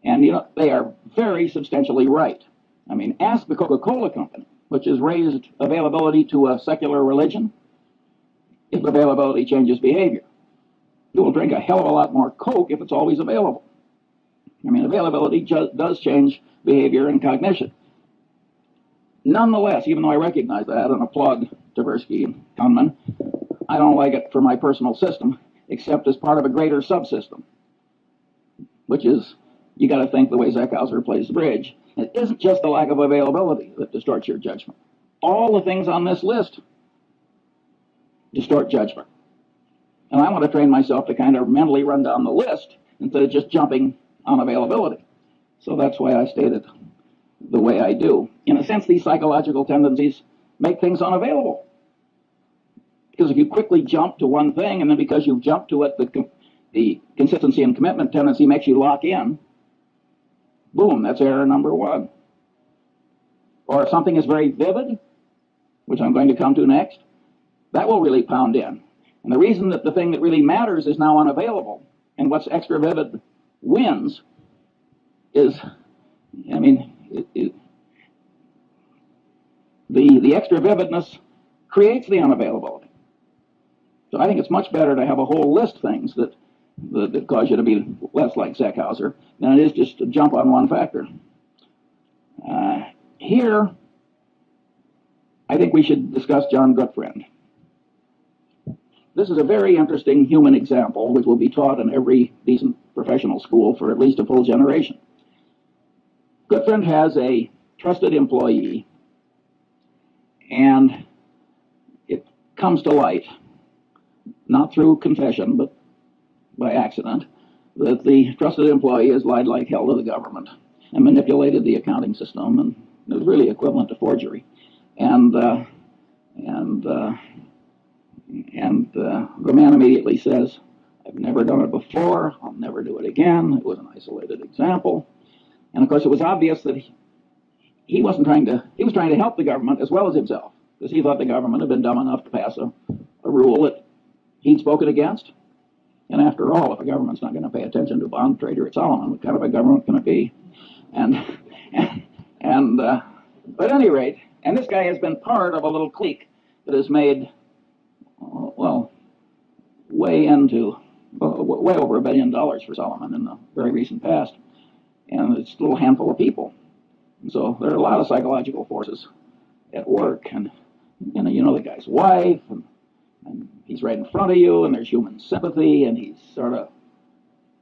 And, they are very substantially right. I mean, ask the Coca-Cola Company, which has raised availability to a secular religion, if availability changes behavior. You will drink a hell of a lot more Coke if it's always available. I mean, availability does change behavior and cognition. Nonetheless, even though I recognize that and applaud Tversky and Kahneman, I don't like it for my personal system, except as part of a greater subsystem, which is, you got to think the way Zeckhauser plays the bridge. It isn't just the lack of availability that distorts your judgment. All the things on this list distort judgment. And I want to train myself to kind of mentally run down the list instead of just jumping on availability. So that's why I state it the way I do. In a sense, these psychological tendencies make things unavailable. Because if you quickly jump to one thing, and then because you've jumped to it, the consistency and commitment tendency makes you lock in, boom, that's error number one. Or if something is very vivid, which I'm going to come to next, that will really pound in. And the reason that the thing that really matters is now unavailable, and what's extra vivid wins is, I mean, the extra vividness creates the unavailability. So I think it's much better to have a whole list of things that cause you to be less like Zeckhauser than it is just to jump on one factor. Here, I think we should discuss John Gutfriend. This is a very interesting human example which will be taught in every decent professional school for at least a full generation. Gutfriend has a trusted employee, and it comes to light, not through confession, but by accident, that the trusted employee has lied like hell to the government and manipulated the accounting system, and it was really equivalent to forgery. And the man immediately says, "I've never done it before. I'll never do it again. It was an isolated example." And of course, it was obvious that he was trying to help the government as well as himself, because he thought the government had been dumb enough to pass a rule that he'd spoken against. And after all, if a government's not going to pay attention to a bond trader at Solomon, what kind of a government can it be? But at any rate, and this guy has been part of a little clique that has made, well, way over $1 billion for Solomon in the very recent past. And it's a little handful of people. And so there are a lot of psychological forces at work. And you know the guy's wife, and he's right in front of you, and there's human sympathy, and he's sort of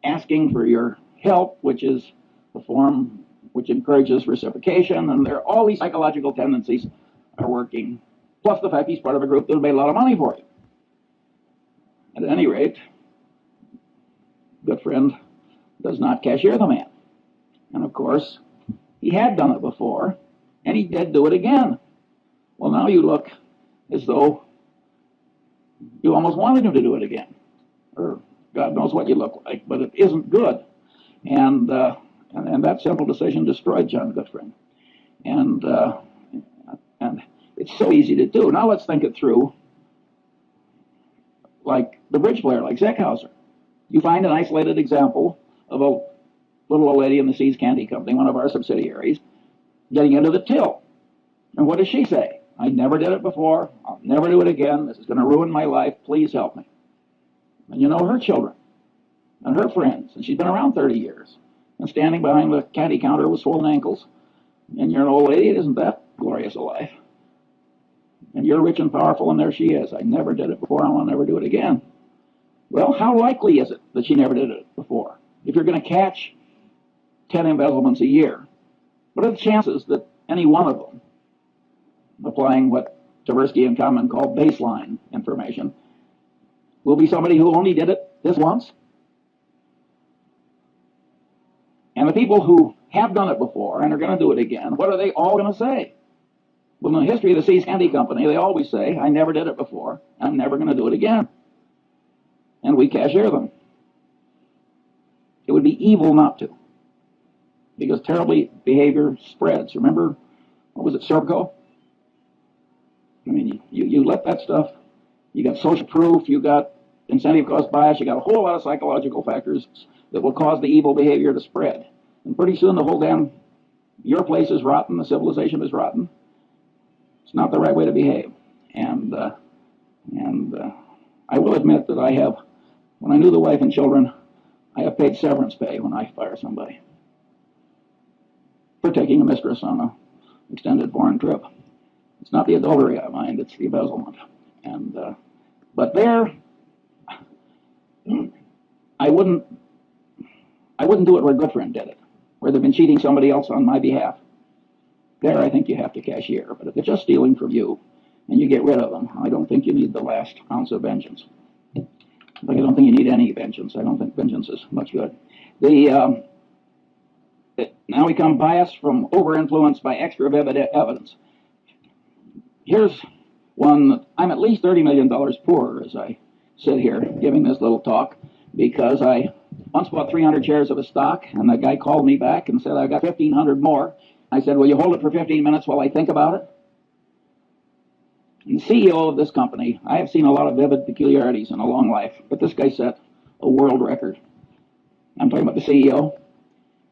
asking for your help, which is the form which encourages reciprocation, and there are all these psychological tendencies are working, plus the fact he's part of a group that made a lot of money for you. At any rate, Gutfriend does not cashier the man. And of course, he had done it before, and he did do it again. Well, now you look as though you almost wanted him to do it again, or God knows what you look like, but it isn't good. And that simple decision destroyed John Gutfriend. And it's so easy to do. Now let's think it through like the bridge player, like Zeckhauser. You find an isolated example of a little old lady in the See's Candy Company, one of our subsidiaries, getting into the till. And what does she say? "I never did it before. I'll never do it again. This is going to ruin my life. Please help me." And you know her children and her friends, and she's been around 30 years. And standing behind the candy counter with swollen ankles, and you're an old lady, it isn't that glorious a life. And you're rich and powerful, and there she is. "I never did it before, and I'll never do it again." Well, how likely is it that she never did it before? If you're going to catch 10 embezzlements a year, what are the chances that any one of them, applying what Tversky and Kamen call baseline information, will be somebody who only did it this once? And the people who have done it before and are going to do it again, what are they all going to say? Well, in the history of the See's Candy Company, they always say, "I never did it before. I'm never going to do it again." And we cashier them. It would be evil not to, because terrible behavior spreads. Remember, what was it, Serpico? I mean, you let that stuff, you got social proof, you got incentive cost bias, you got a whole lot of psychological factors that will cause the evil behavior to spread. And pretty soon the whole damn, your place is rotten, the civilization is rotten. It's not the right way to behave. And I will admit that when I knew the wife and children, I have paid severance pay when I fire somebody for taking a mistress on an extended foreign trip. It's not the adultery I mind, it's the embezzlement. But there, I wouldn't do it where Gutfriend did it, where they've been cheating somebody else on my behalf. There, I think you have to cashier. But if they're just stealing from you and you get rid of them, I don't think you need the last ounce of vengeance. Like, I don't think you need any vengeance. I don't think vengeance is much good. Now we come bias from over-influence by extra vivid evidence. Here's One that I'm at least $30 million poorer as I sit here giving this little talk, because I once bought 300 shares of a stock, and the guy called me back and said, I've got 1,500 more. I said, will you hold it for 15 minutes while I think about it? And the CEO of this company, I have seen a lot of vivid peculiarities in a long life, but this guy set a world record. I'm talking about the CEO,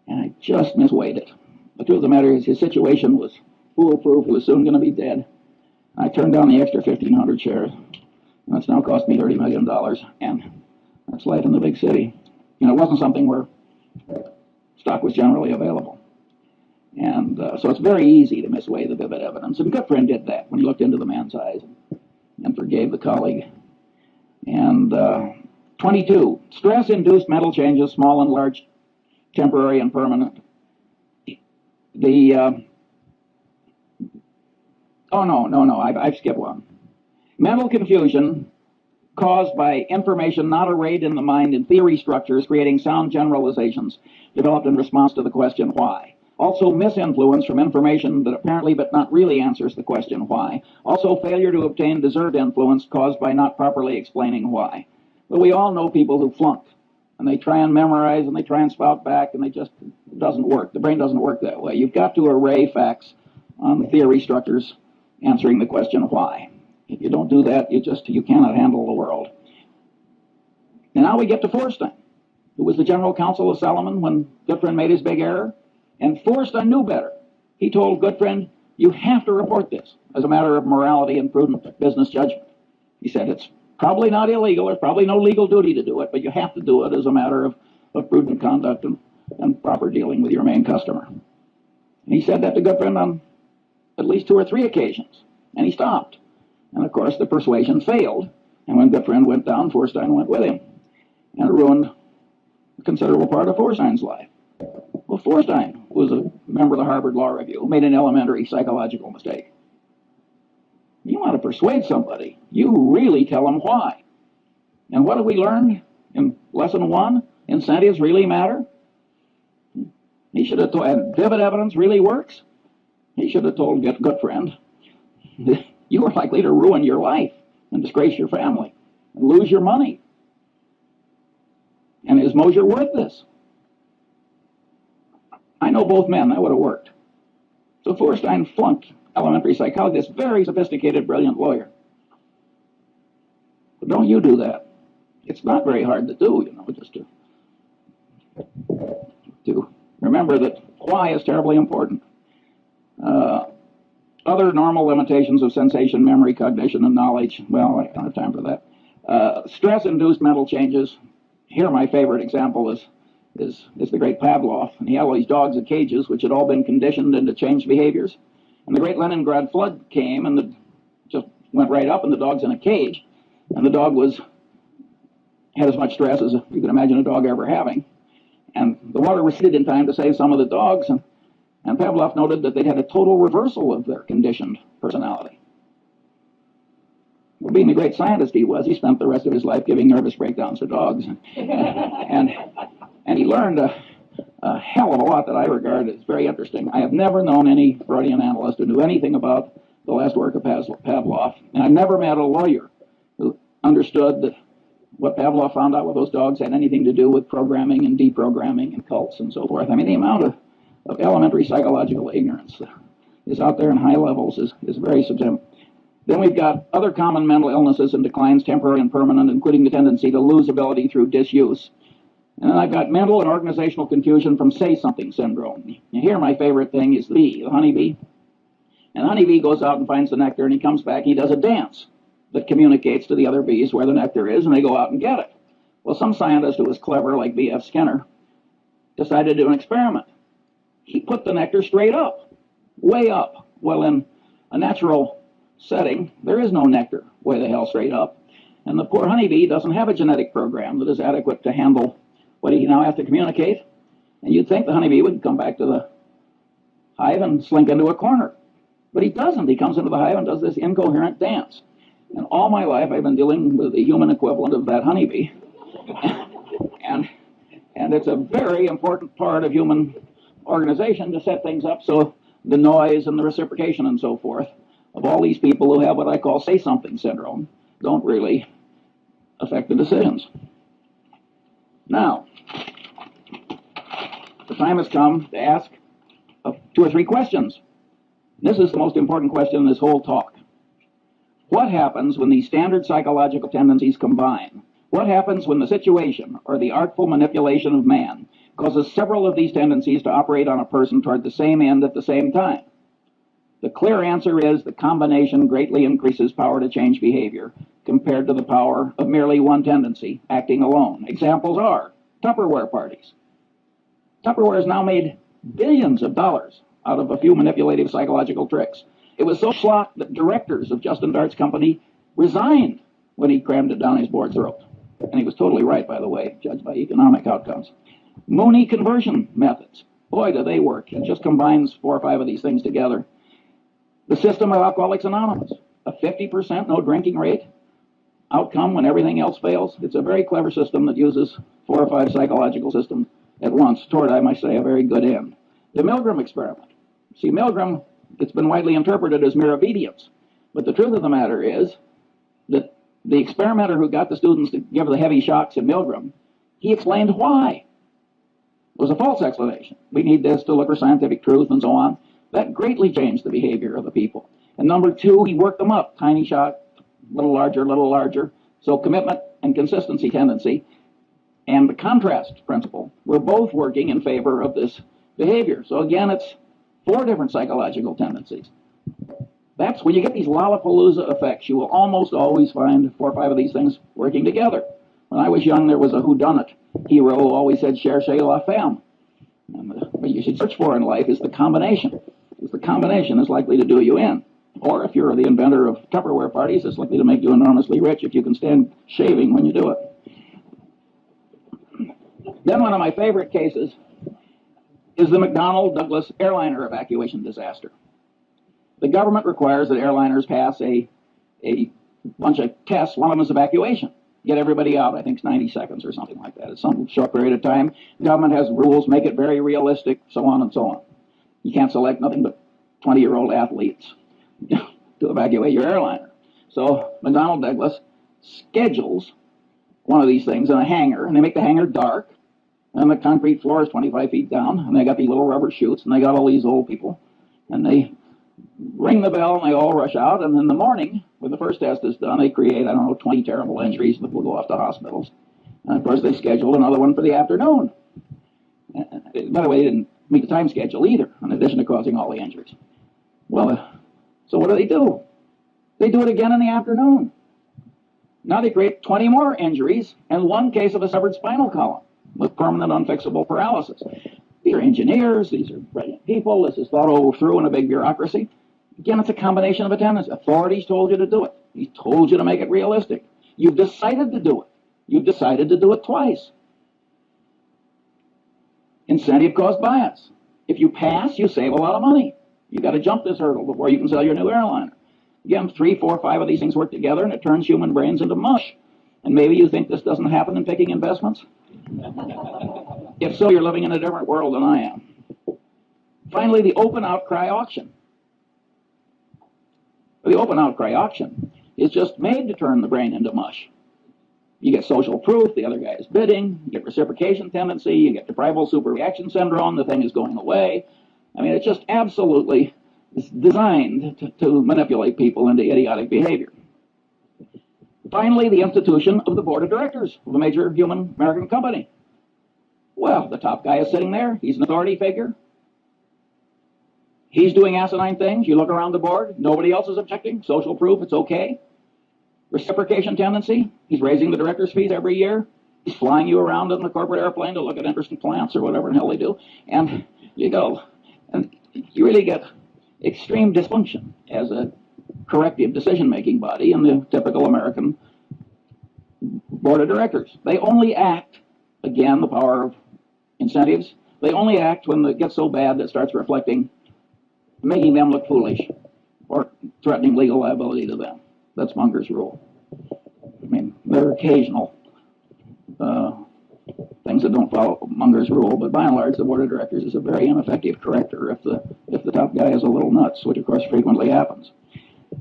and I just misweighed it. The truth of the matter is his situation was foolproof. He was soon going to be dead. I turned down the extra 1,500 shares. And that's now cost me $30 million, and that's life in the big city. You know, it wasn't something where stock was generally available. And so it's very easy to misweigh the vivid evidence. And Goodfriend did that when he looked into the man's eyes and forgave the colleague. And 22, stress-induced mental changes, small and large, temporary and permanent. I've skipped one. Mental confusion caused by information not arrayed in the mind in theory structures, creating sound generalizations developed in response to the question why. Also misinfluence from information that apparently but not really answers the question why. Also failure to obtain deserved influence caused by not properly explaining why. But we all know people who flunk, and they try and memorize, and they try and spout back, and it doesn't work. The brain doesn't work that way. You've got to array facts on theory structures answering the question why. If you don't do that, you cannot handle the world. And now we get to Forstein, who was the general counsel of Salomon when Goodfriend made his big error. And Forstein knew better. He told Goodfriend, you have to report this as a matter of morality and prudent business judgment. He said, it's probably not illegal. There's probably no legal duty to do it, but you have to do it as a matter of prudent conduct and proper dealing with your main customer. And he said that to Goodfriend on at least 2 or 3 occasions, and he stopped. And of course, the persuasion failed. And when Goodfriend went down, Forstein went with him. And it ruined a considerable part of Forstein's life. Well, Forstein was a member of the Harvard Law Review who made an elementary psychological mistake. You want to persuade somebody, you really tell them why. And what have we learned in lesson 1? Incentives really matter. He should have told, and vivid evidence really works. He should have told Goodfriend, you are likely to ruin your life and disgrace your family and lose your money. And is Mosier worth this? I know both men. That would have worked. So Forstein flunked elementary psychology, this very sophisticated, brilliant lawyer. But don't you do that. It's not very hard to do, just to remember that why is terribly important. Other normal limitations of sensation, memory, cognition, and knowledge. Well, I don't have time for that. Stress-induced mental changes. Here, my favorite example is the great Pavlov. And he had all these dogs in cages, which had all been conditioned into changed behaviors. And the great Leningrad flood came, and just went right up, and the dog's in a cage. And the dog had as much stress as you can imagine a dog ever having. And the water receded in time to save some of the dogs, and Pavlov noted that they'd had a total reversal of their conditioned personality. Well, being the great scientist he was, he spent the rest of his life giving nervous breakdowns to dogs. And he learned a hell of a lot that I regard as very interesting. I have never known any Freudian analyst who knew anything about the last work of Pavlov. And I've never met a lawyer who understood that what Pavlov found out with those dogs had anything to do with programming and deprogramming and cults and so forth. I mean, the amount of elementary psychological ignorance is out there in high levels is very substantial. Then we've got other common mental illnesses and declines, temporary and permanent, including the tendency to lose ability through disuse. And then I've got mental and organizational confusion from say-something syndrome. And here my favorite thing is the honeybee. And the honeybee goes out and finds the nectar, and he comes back, he does a dance that communicates to the other bees where the nectar is, and they go out and get it. Well, some scientist who was clever, like B.F. Skinner, decided to do an experiment. He put the nectar straight up, way up. Well, in a natural setting, there is no nectar way the hell straight up. And the poor honeybee doesn't have a genetic program that is adequate to handle what he now has to communicate. And you'd think the honeybee would come back to the hive and slink into a corner. But he doesn't. He comes into the hive and does this incoherent dance. And all my life I've been dealing with the human equivalent of that honeybee. and it's a very important part of human organization to set things up so the noise and the reciprocation and so forth of all these people who have what I call say-something syndrome don't really affect the decisions. Now, the time has come to ask 2 or 3 questions. This is the most important question in this whole talk. What happens when these standard psychological tendencies combine? What happens when the situation or the artful manipulation of man causes several of these tendencies to operate on a person toward the same end at the same time? The clear answer is the combination greatly increases power to change behavior compared to the power of merely one tendency acting alone. Examples are Tupperware parties. Tupperware has now made billions of dollars out of a few manipulative psychological tricks. It was so schlock that directors of Justin Dart's company resigned when he crammed it down his board's throat. And he was totally right, by the way, judged by economic outcomes. Mooney conversion methods. Boy, do they work. It just combines 4 or 5 of these things together. The system of Alcoholics Anonymous. A 50% no drinking rate outcome when everything else fails. It's a very clever system that uses 4 or 5 psychological systems at once toward, I might say, a very good end. The Milgram experiment. See, Milgram, it's been widely interpreted as mere obedience. But the truth of the matter is that the experimenter who got the students to give the heavy shocks in Milgram, he explained why. It was a false explanation. We need this to look for scientific truth and so on. That greatly changed the behavior of the people. And number 2, he worked them up. Tiny shock, little larger. So commitment and consistency tendency and the contrast principle were both working in favor of this behavior. So again, it's 4 different psychological tendencies. That's when you get these Lollapalooza effects. You will almost always find 4 or 5 of these things working together. When I was young, there was a whodunit hero who always said, cherchez la femme. And what you should search for in life is the combination. Because the combination is likely to do you in. Or if you're the inventor of Tupperware parties, it's likely to make you enormously rich if you can stand shaving when you do it. Then one of my favorite cases is the McDonnell Douglas airliner evacuation disaster. The government requires that airliners pass a bunch of tests. One of them is evacuation. Get everybody out. I think it's 90 seconds or something like that. It's some short period of time. The government has rules, make it very realistic, so on and so on. You can't select nothing but 20-year-old athletes to evacuate your airliner. So McDonnell Douglas schedules one of these things in a hangar, and they make the hangar dark, and the concrete floor is 25 feet down, and they got these little rubber chutes, and they got all these old people, and they ring the bell, and they all rush out, and in the morning, when the first test is done, they create, 20 terrible injuries that will go off to hospitals. And of course, they scheduled another one for the afternoon. By the way, they didn't meet the time schedule either, in addition to causing all the injuries. Well, so what do? They do it again in the afternoon. Now they create 20 more injuries and 1 case of a severed spinal column with permanent unfixable paralysis. These are engineers, these are brilliant people, this is thought over through in a big bureaucracy. Again, it's a combination of a tendency. Authorities told you to do it. He told you to make it realistic. You've decided to do it. You've decided to do it twice. Incentive caused bias. If you pass, you save a lot of money. You've got to jump this hurdle before you can sell your new airliner. Again, 3, 4, 5 of these things work together, and it turns human brains into mush. And maybe you think this doesn't happen in picking investments? If so, you're living in a different world than I am. Finally, the open outcry auction. The open outcry auction is just made to turn the brain into mush. You get social proof, the other guy is bidding, you get reciprocation tendency, you get deprival superreaction syndrome, the thing is going away. I mean, it's just absolutely designed to manipulate people into idiotic behavior. Finally, the institution of the board of directors of a major human American company. Well, the top guy is sitting there. He's an authority figure. He's doing asinine things. You look around the board. Nobody else is objecting. Social proof, it's okay. Reciprocation tendency. He's raising the director's fees every year. He's flying you around in the corporate airplane to look at interesting plants or whatever the hell they do. And you go. And you really get extreme dysfunction as a corrective decision-making body in the typical American board of directors. They only act, again, the power of incentives, they only act when it gets so bad that it starts reflecting, making them look foolish or threatening legal liability to them. That's Munger's rule. I mean, there are occasional things that don't follow Munger's rule, but by and large, the board of directors is a very ineffective corrector if the top guy is a little nuts, which of course frequently happens.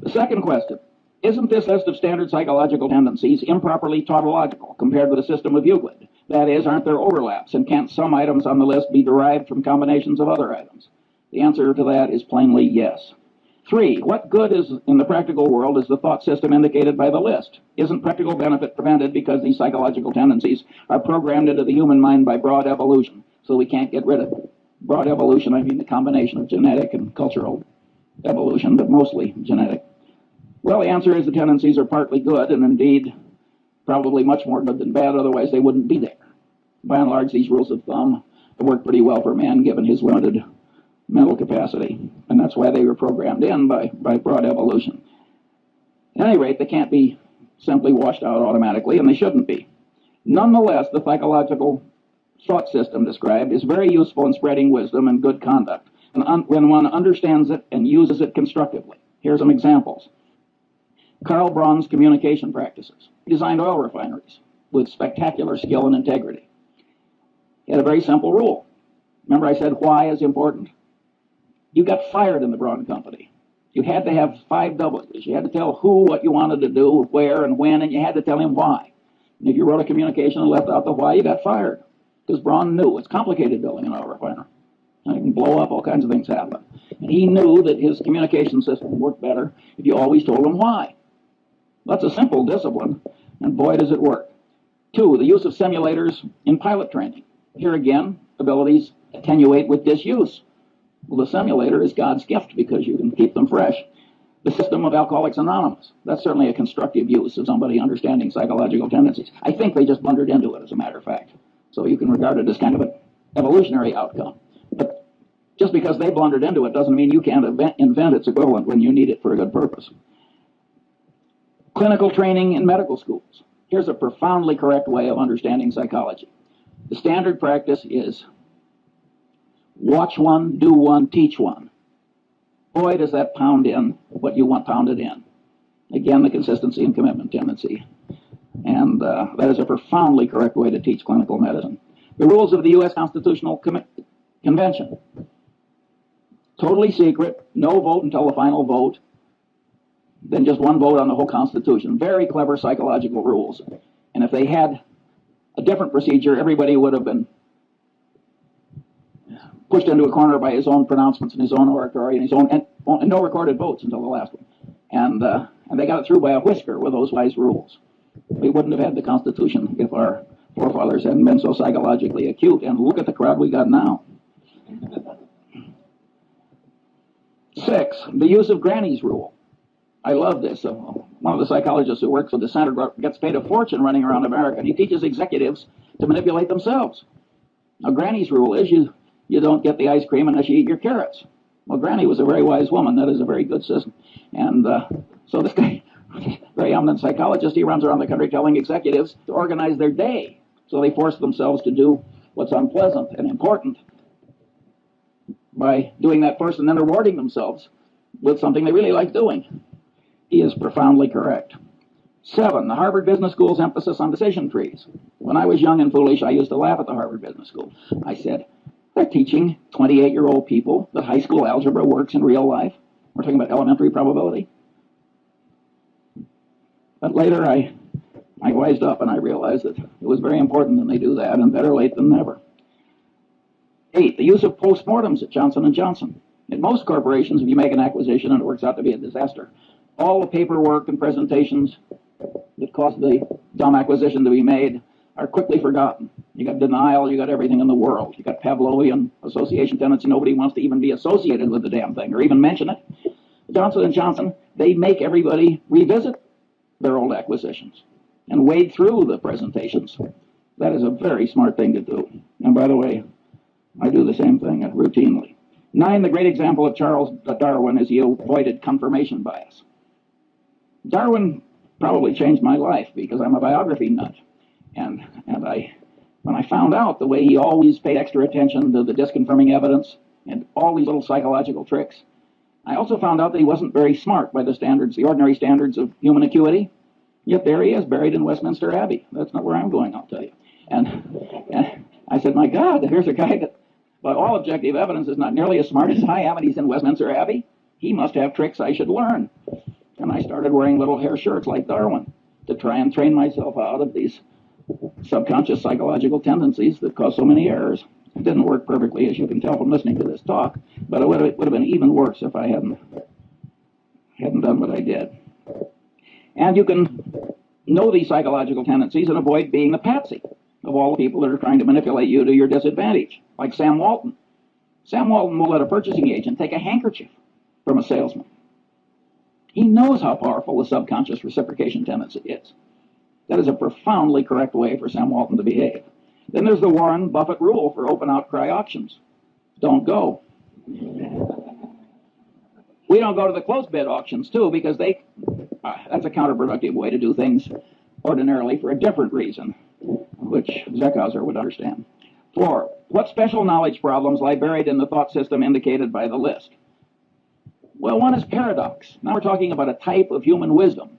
The second question, isn't this list of standard psychological tendencies improperly tautological compared with the system of Euclid? That is, aren't there overlaps, and can't some items on the list be derived from combinations of other items? The answer to that is plainly yes. 3, what good is in the practical world is the thought system indicated by the list? Isn't practical benefit prevented because these psychological tendencies are programmed into the human mind by broad evolution, so we can't get rid of them? Broad evolution, I mean the combination of genetic and cultural evolution, but mostly genetic. Well, the answer is the tendencies are partly good, and indeed probably much more good than bad, otherwise they wouldn't be there. By and large, these rules of thumb have worked pretty well for man given his limited mental capacity, and that's why they were programmed in by broad evolution. At any rate, they can't be simply washed out automatically, and they shouldn't be. Nonetheless, the psychological thought system described is very useful in spreading wisdom and good conduct when one understands it and uses it constructively. Here are some examples. Karl Braun's communication practices. He designed oil refineries with spectacular skill and integrity. He had a very simple rule. Remember I said why is important? You got fired in the Braun Company. You had to have 5 W's. You had to tell who what you wanted to do, where and when, and you had to tell him why. And if you wrote a communication and left out the why, you got fired. Because Braun knew it's complicated building an oil refinery. It can blow up, all kinds of things happen. And he knew that his communication system worked better if you always told him why. That's a simple discipline, and boy does it work. 2, the use of simulators in pilot training. Here again, abilities attenuate with disuse. Well, the simulator is God's gift because you can keep them fresh. The system of Alcoholics Anonymous. That's certainly a constructive use of somebody understanding psychological tendencies. I think they just blundered into it, as a matter of fact. So you can regard it as kind of an evolutionary outcome. But just because they blundered into it doesn't mean you can't invent its equivalent when you need it for a good purpose. Clinical training in medical schools. Here's a profoundly correct way of understanding psychology. The standard practice is watch one, do one, teach one. Boy, does that pound in what you want pounded in. Again, the consistency and commitment tendency. And that is a profoundly correct way to teach clinical medicine. The rules of the U.S. Constitutional Convention. Totally secret, no vote until the final vote, then just one vote on the whole Constitution. Very clever psychological rules. And if they had a different procedure, everybody would have been pushed into a corner by his own pronouncements and his own oratory and his own, and no recorded votes until the last one. And they got it through by a whisker with those wise rules. We wouldn't have had the Constitution if our forefathers hadn't been so psychologically acute. And look at the crowd we got now. 6, the use of Granny's rule. I love this. One of the psychologists who works with the Center gets paid a fortune running around America, and he teaches executives to manipulate themselves. Now, Granny's rule is you don't get the ice cream unless you eat your carrots. Well, Granny was a very wise woman. That is a very good system. And so this guy, very eminent psychologist, he runs around the country telling executives to organize their day. So they force themselves to do what's unpleasant and important by doing that first and then rewarding themselves with something they really like doing. He is profoundly correct. 7, the Harvard Business School's emphasis on decision trees. When I was young and foolish, I used to laugh at the Harvard Business School. I said, they're teaching 28-year-old people that high school algebra works in real life. We're talking about elementary probability. But later I wised up and I realized that it was very important that they do that, and better late than never. 8, the use of postmortems at Johnson & Johnson. In most corporations, if you make an acquisition and it works out to be a disaster, all the paperwork and presentations that caused the dumb acquisition to be made are quickly forgotten. You got denial, you got everything in the world. You got Pavlovian association tendency. Nobody wants to even be associated with the damn thing or even mention it. Johnson & Johnson, they make everybody revisit their old acquisitions and wade through the presentations. That is a very smart thing to do. And by the way, I do the same thing routinely. 9, the great example of Charles Darwin is he avoided confirmation bias. Darwin probably changed my life because I'm a biography nut. And when I found out the way he always paid extra attention to the disconfirming evidence and all these little psychological tricks, I also found out that he wasn't very smart by the standards, the ordinary standards of human acuity. Yet there he is, buried in Westminster Abbey. That's not where I'm going, I'll tell you. And I said, my God, here's a guy that, by all objective evidence, is not nearly as smart as I am, and he's in Westminster Abbey. He must have tricks I should learn. And I started wearing little hair shirts like Darwin to try and train myself out of these subconscious psychological tendencies that cause so many errors. It didn't work perfectly, as you can tell from listening to this talk, but it would have been even worse if I hadn't done what I did. And you can know these psychological tendencies and avoid being the patsy of all the people that are trying to manipulate you to your disadvantage, like Sam Walton. Sam Walton will let a purchasing agent take a handkerchief from a salesman. He knows how powerful the subconscious reciprocation tendency is. That is a profoundly correct way for Sam Walton to behave. Then there's the Warren Buffett rule for open outcry auctions. Don't go. We don't go to the closed bid auctions, too, because that's a counterproductive way to do things ordinarily for a different reason, which Zeckhauser would understand. 4. What special knowledge problems lie buried in the thought system indicated by the list? Well, one is paradox. Now we're talking about a type of human wisdom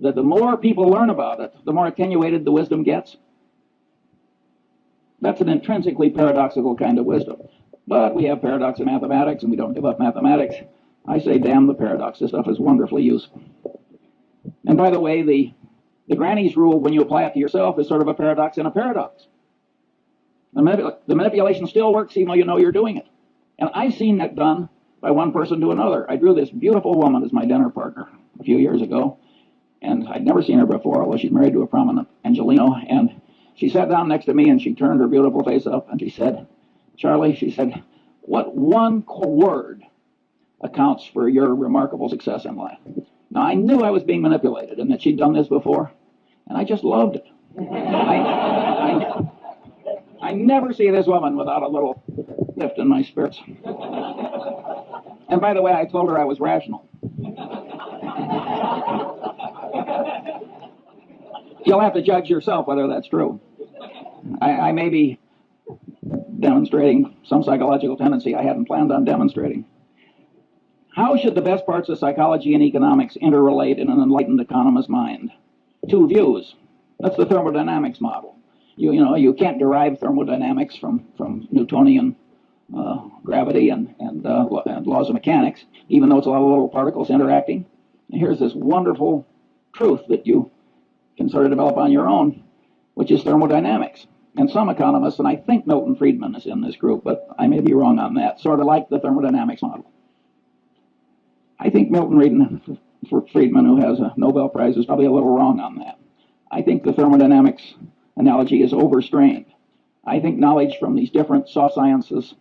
that the more people learn about it, the more attenuated the wisdom gets. That's an intrinsically paradoxical kind of wisdom. But we have paradox in mathematics, and we don't give up mathematics. I say, damn the paradox. This stuff is wonderfully useful. And by the way, the granny's rule, when you apply it to yourself, is sort of a paradox in a paradox. The manipulation still works even though you know you're doing it. And I've seen that done by one person to another. I drew this beautiful woman as my dinner partner a few years ago, and I'd never seen her before, although she's married to a prominent Angelino. And she sat down next to me, and she turned her beautiful face up, and she said, Charlie, she said, what one word accounts for your remarkable success in life? Now, I knew I was being manipulated and that she'd done this before, and I just loved it. I never see this woman without a little lift in my spirits. And by the way, I told her I was rational. You'll have to judge yourself whether that's true. I may be demonstrating some psychological tendency I hadn't planned on demonstrating. How should the best parts of psychology and economics interrelate in an enlightened economist's mind? 2 views. That's the thermodynamics model. You can't derive thermodynamics from Newtonian gravity and laws of mechanics, even though it's a lot of little particles interacting. And here's this wonderful truth that you can sort of develop on your own, which is thermodynamics. And some economists, and I think Milton Friedman is in this group, but I may be wrong on that, sort of like the thermodynamics model. I think Milton Friedman, who has a Nobel Prize, is probably a little wrong on that. I think the thermodynamics analogy is overstrained. I think knowledge from these different soft sciences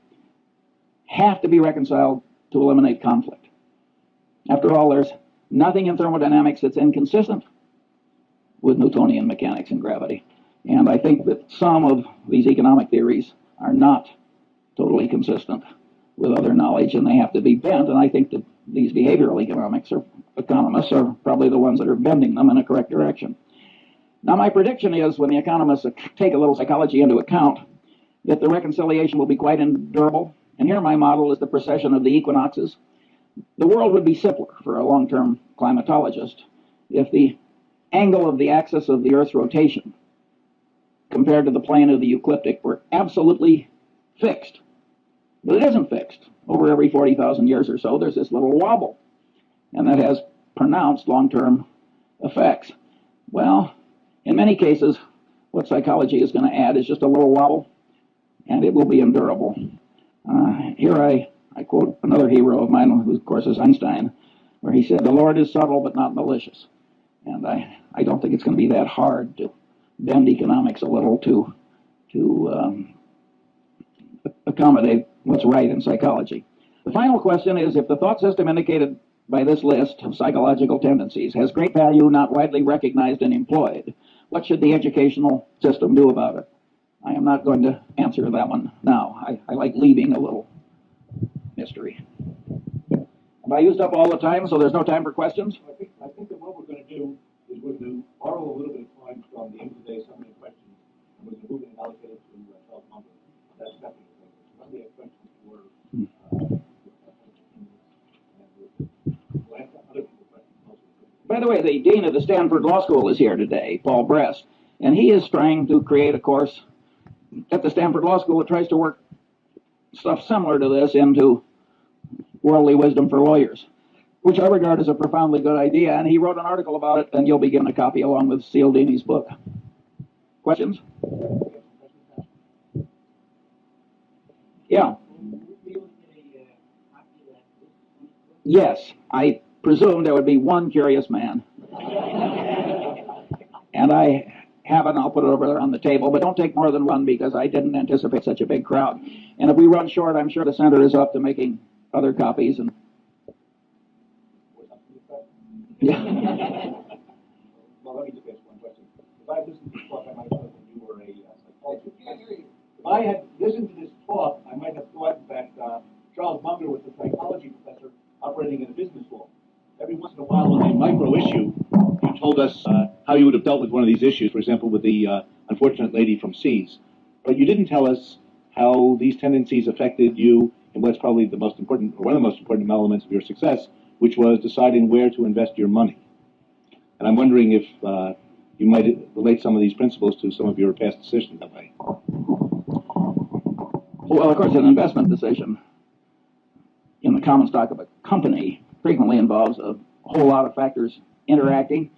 have to be reconciled to eliminate conflict. After all, there's nothing in thermodynamics that's inconsistent with Newtonian mechanics and gravity. And I think that some of these economic theories are not totally consistent with other knowledge, and they have to be bent. And I think that these behavioral economists are probably the ones that are bending them in a correct direction. Now, my prediction is when the economists take a little psychology into account, that the reconciliation will be quite endurable. And here my model is the precession of the equinoxes. The world would be simpler for a long-term climatologist if the angle of the axis of the Earth's rotation compared to the plane of the ecliptic were absolutely fixed. But it isn't fixed. Over every 40,000 years or so, there's this little wobble, and that has pronounced long-term effects. Well, in many cases, what psychology is going to add is just a little wobble, and it will be endurable. Here I quote another hero of mine, who of course is Einstein, where he said, "The Lord is subtle but not malicious." And I don't think it's going to be that hard to bend economics a little to accommodate what's right in psychology. The final question is, if the thought system indicated by this list of psychological tendencies has great value not widely recognized and employed, what should the educational system do about it? I am not going to answer that one now. I like leaving a little mystery. Have I used up all the time, so there's no time for questions? I think that what we're going to do is we're going to borrow a little bit of time from the end of the day summary questions, and we're going to move it and allocate it to Charles Munger. That's definitely the thing. When we have questions for and we'll ask other people questions also. By the way, the dean of the Stanford Law School is here today, Paul Brest, and he is trying to create a course at the Stanford Law School that tries to work stuff similar to this into worldly wisdom for lawyers. which I regard as a profoundly good idea. And he wrote an article about it, and you'll be given a copy along with Cialdini's book. Questions? Yeah. Yes, I presume there would be one curious man. And I have it, I'll put it over there on the table, but don't take more than one because I didn't anticipate such a big crowd. And if we run short, I'm sure the center is up to making other copies. And yeah. Well, let me just ask one question. If I listened to this talk, I might have thought that you were a psychologist. If I had listened to this talk, I might have thought that Charles Munger was a psychology professor operating in a business school. Every once in a while, on a micro issue, you told us how you would have dealt with one of these issues, for example, with the unfortunate lady from Seas. But you didn't tell us how these tendencies affected you in what's probably the most important, or one of the most important elements of your success, which was deciding where to invest your money. And I'm wondering if you might relate some of these principles to some of your past decisions that way. Well, of course, an investment decision in the common stock of a company frequently involves a whole lot of factors interacting.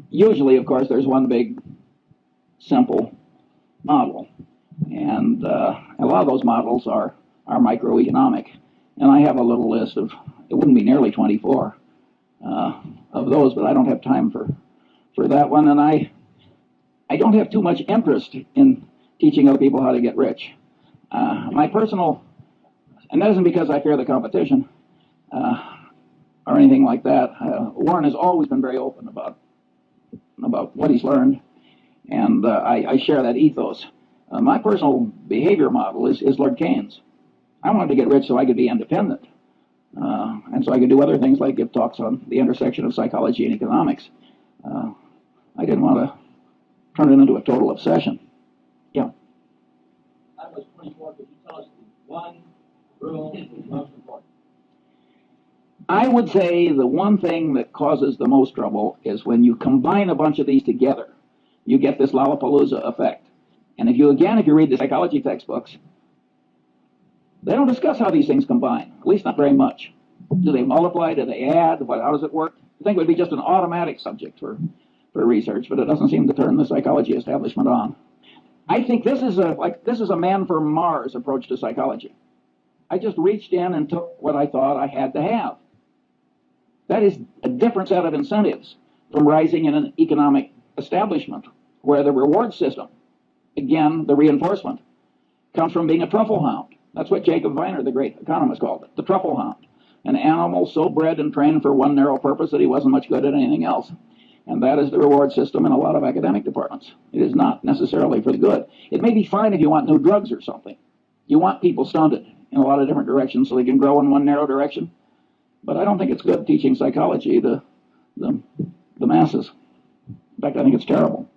Usually, of course, there's one big, simple model. And a lot of those models are microeconomic. And I have a little list of, it wouldn't be nearly 24 of those, but I don't have time for that one. And I don't have too much interest in teaching other people how to get rich. My personal, and that isn't because I fear the competition or anything like that. Warren has always been very open about what he's learned, and I share that ethos. My personal behavior model is Lord Keynes. I wanted to get rich so I could be independent, and so I could do other things like give talks on the intersection of psychology and economics. I didn't want to turn it into a total obsession. Yeah. I was 24. Could you tell us one rule that was most important? I would say the one thing that causes the most trouble is when you combine a bunch of these together, you get this Lollapalooza effect. And if you read the psychology textbooks, they don't discuss how these things combine, at least not very much. Do they multiply? Do they add? How does it work? I think it would be just an automatic subject for research, but it doesn't seem to turn the psychology establishment on. I think this is a man from Mars approach to psychology. I just reached in and took what I thought I had to have. That is a different set of incentives from rising in an economic establishment where the reward system, again, the reinforcement, comes from being a truffle hound. That's what Jacob Viner, the great economist, called it, the truffle hound. An animal so bred and trained for one narrow purpose that he wasn't much good at anything else. And that is the reward system in a lot of academic departments. It is not necessarily for the good. It may be fine if you want new drugs or something. You want people stunted in a lot of different directions so they can grow in one narrow direction. But I don't think it's good teaching psychology to the masses. In fact, I think it's terrible.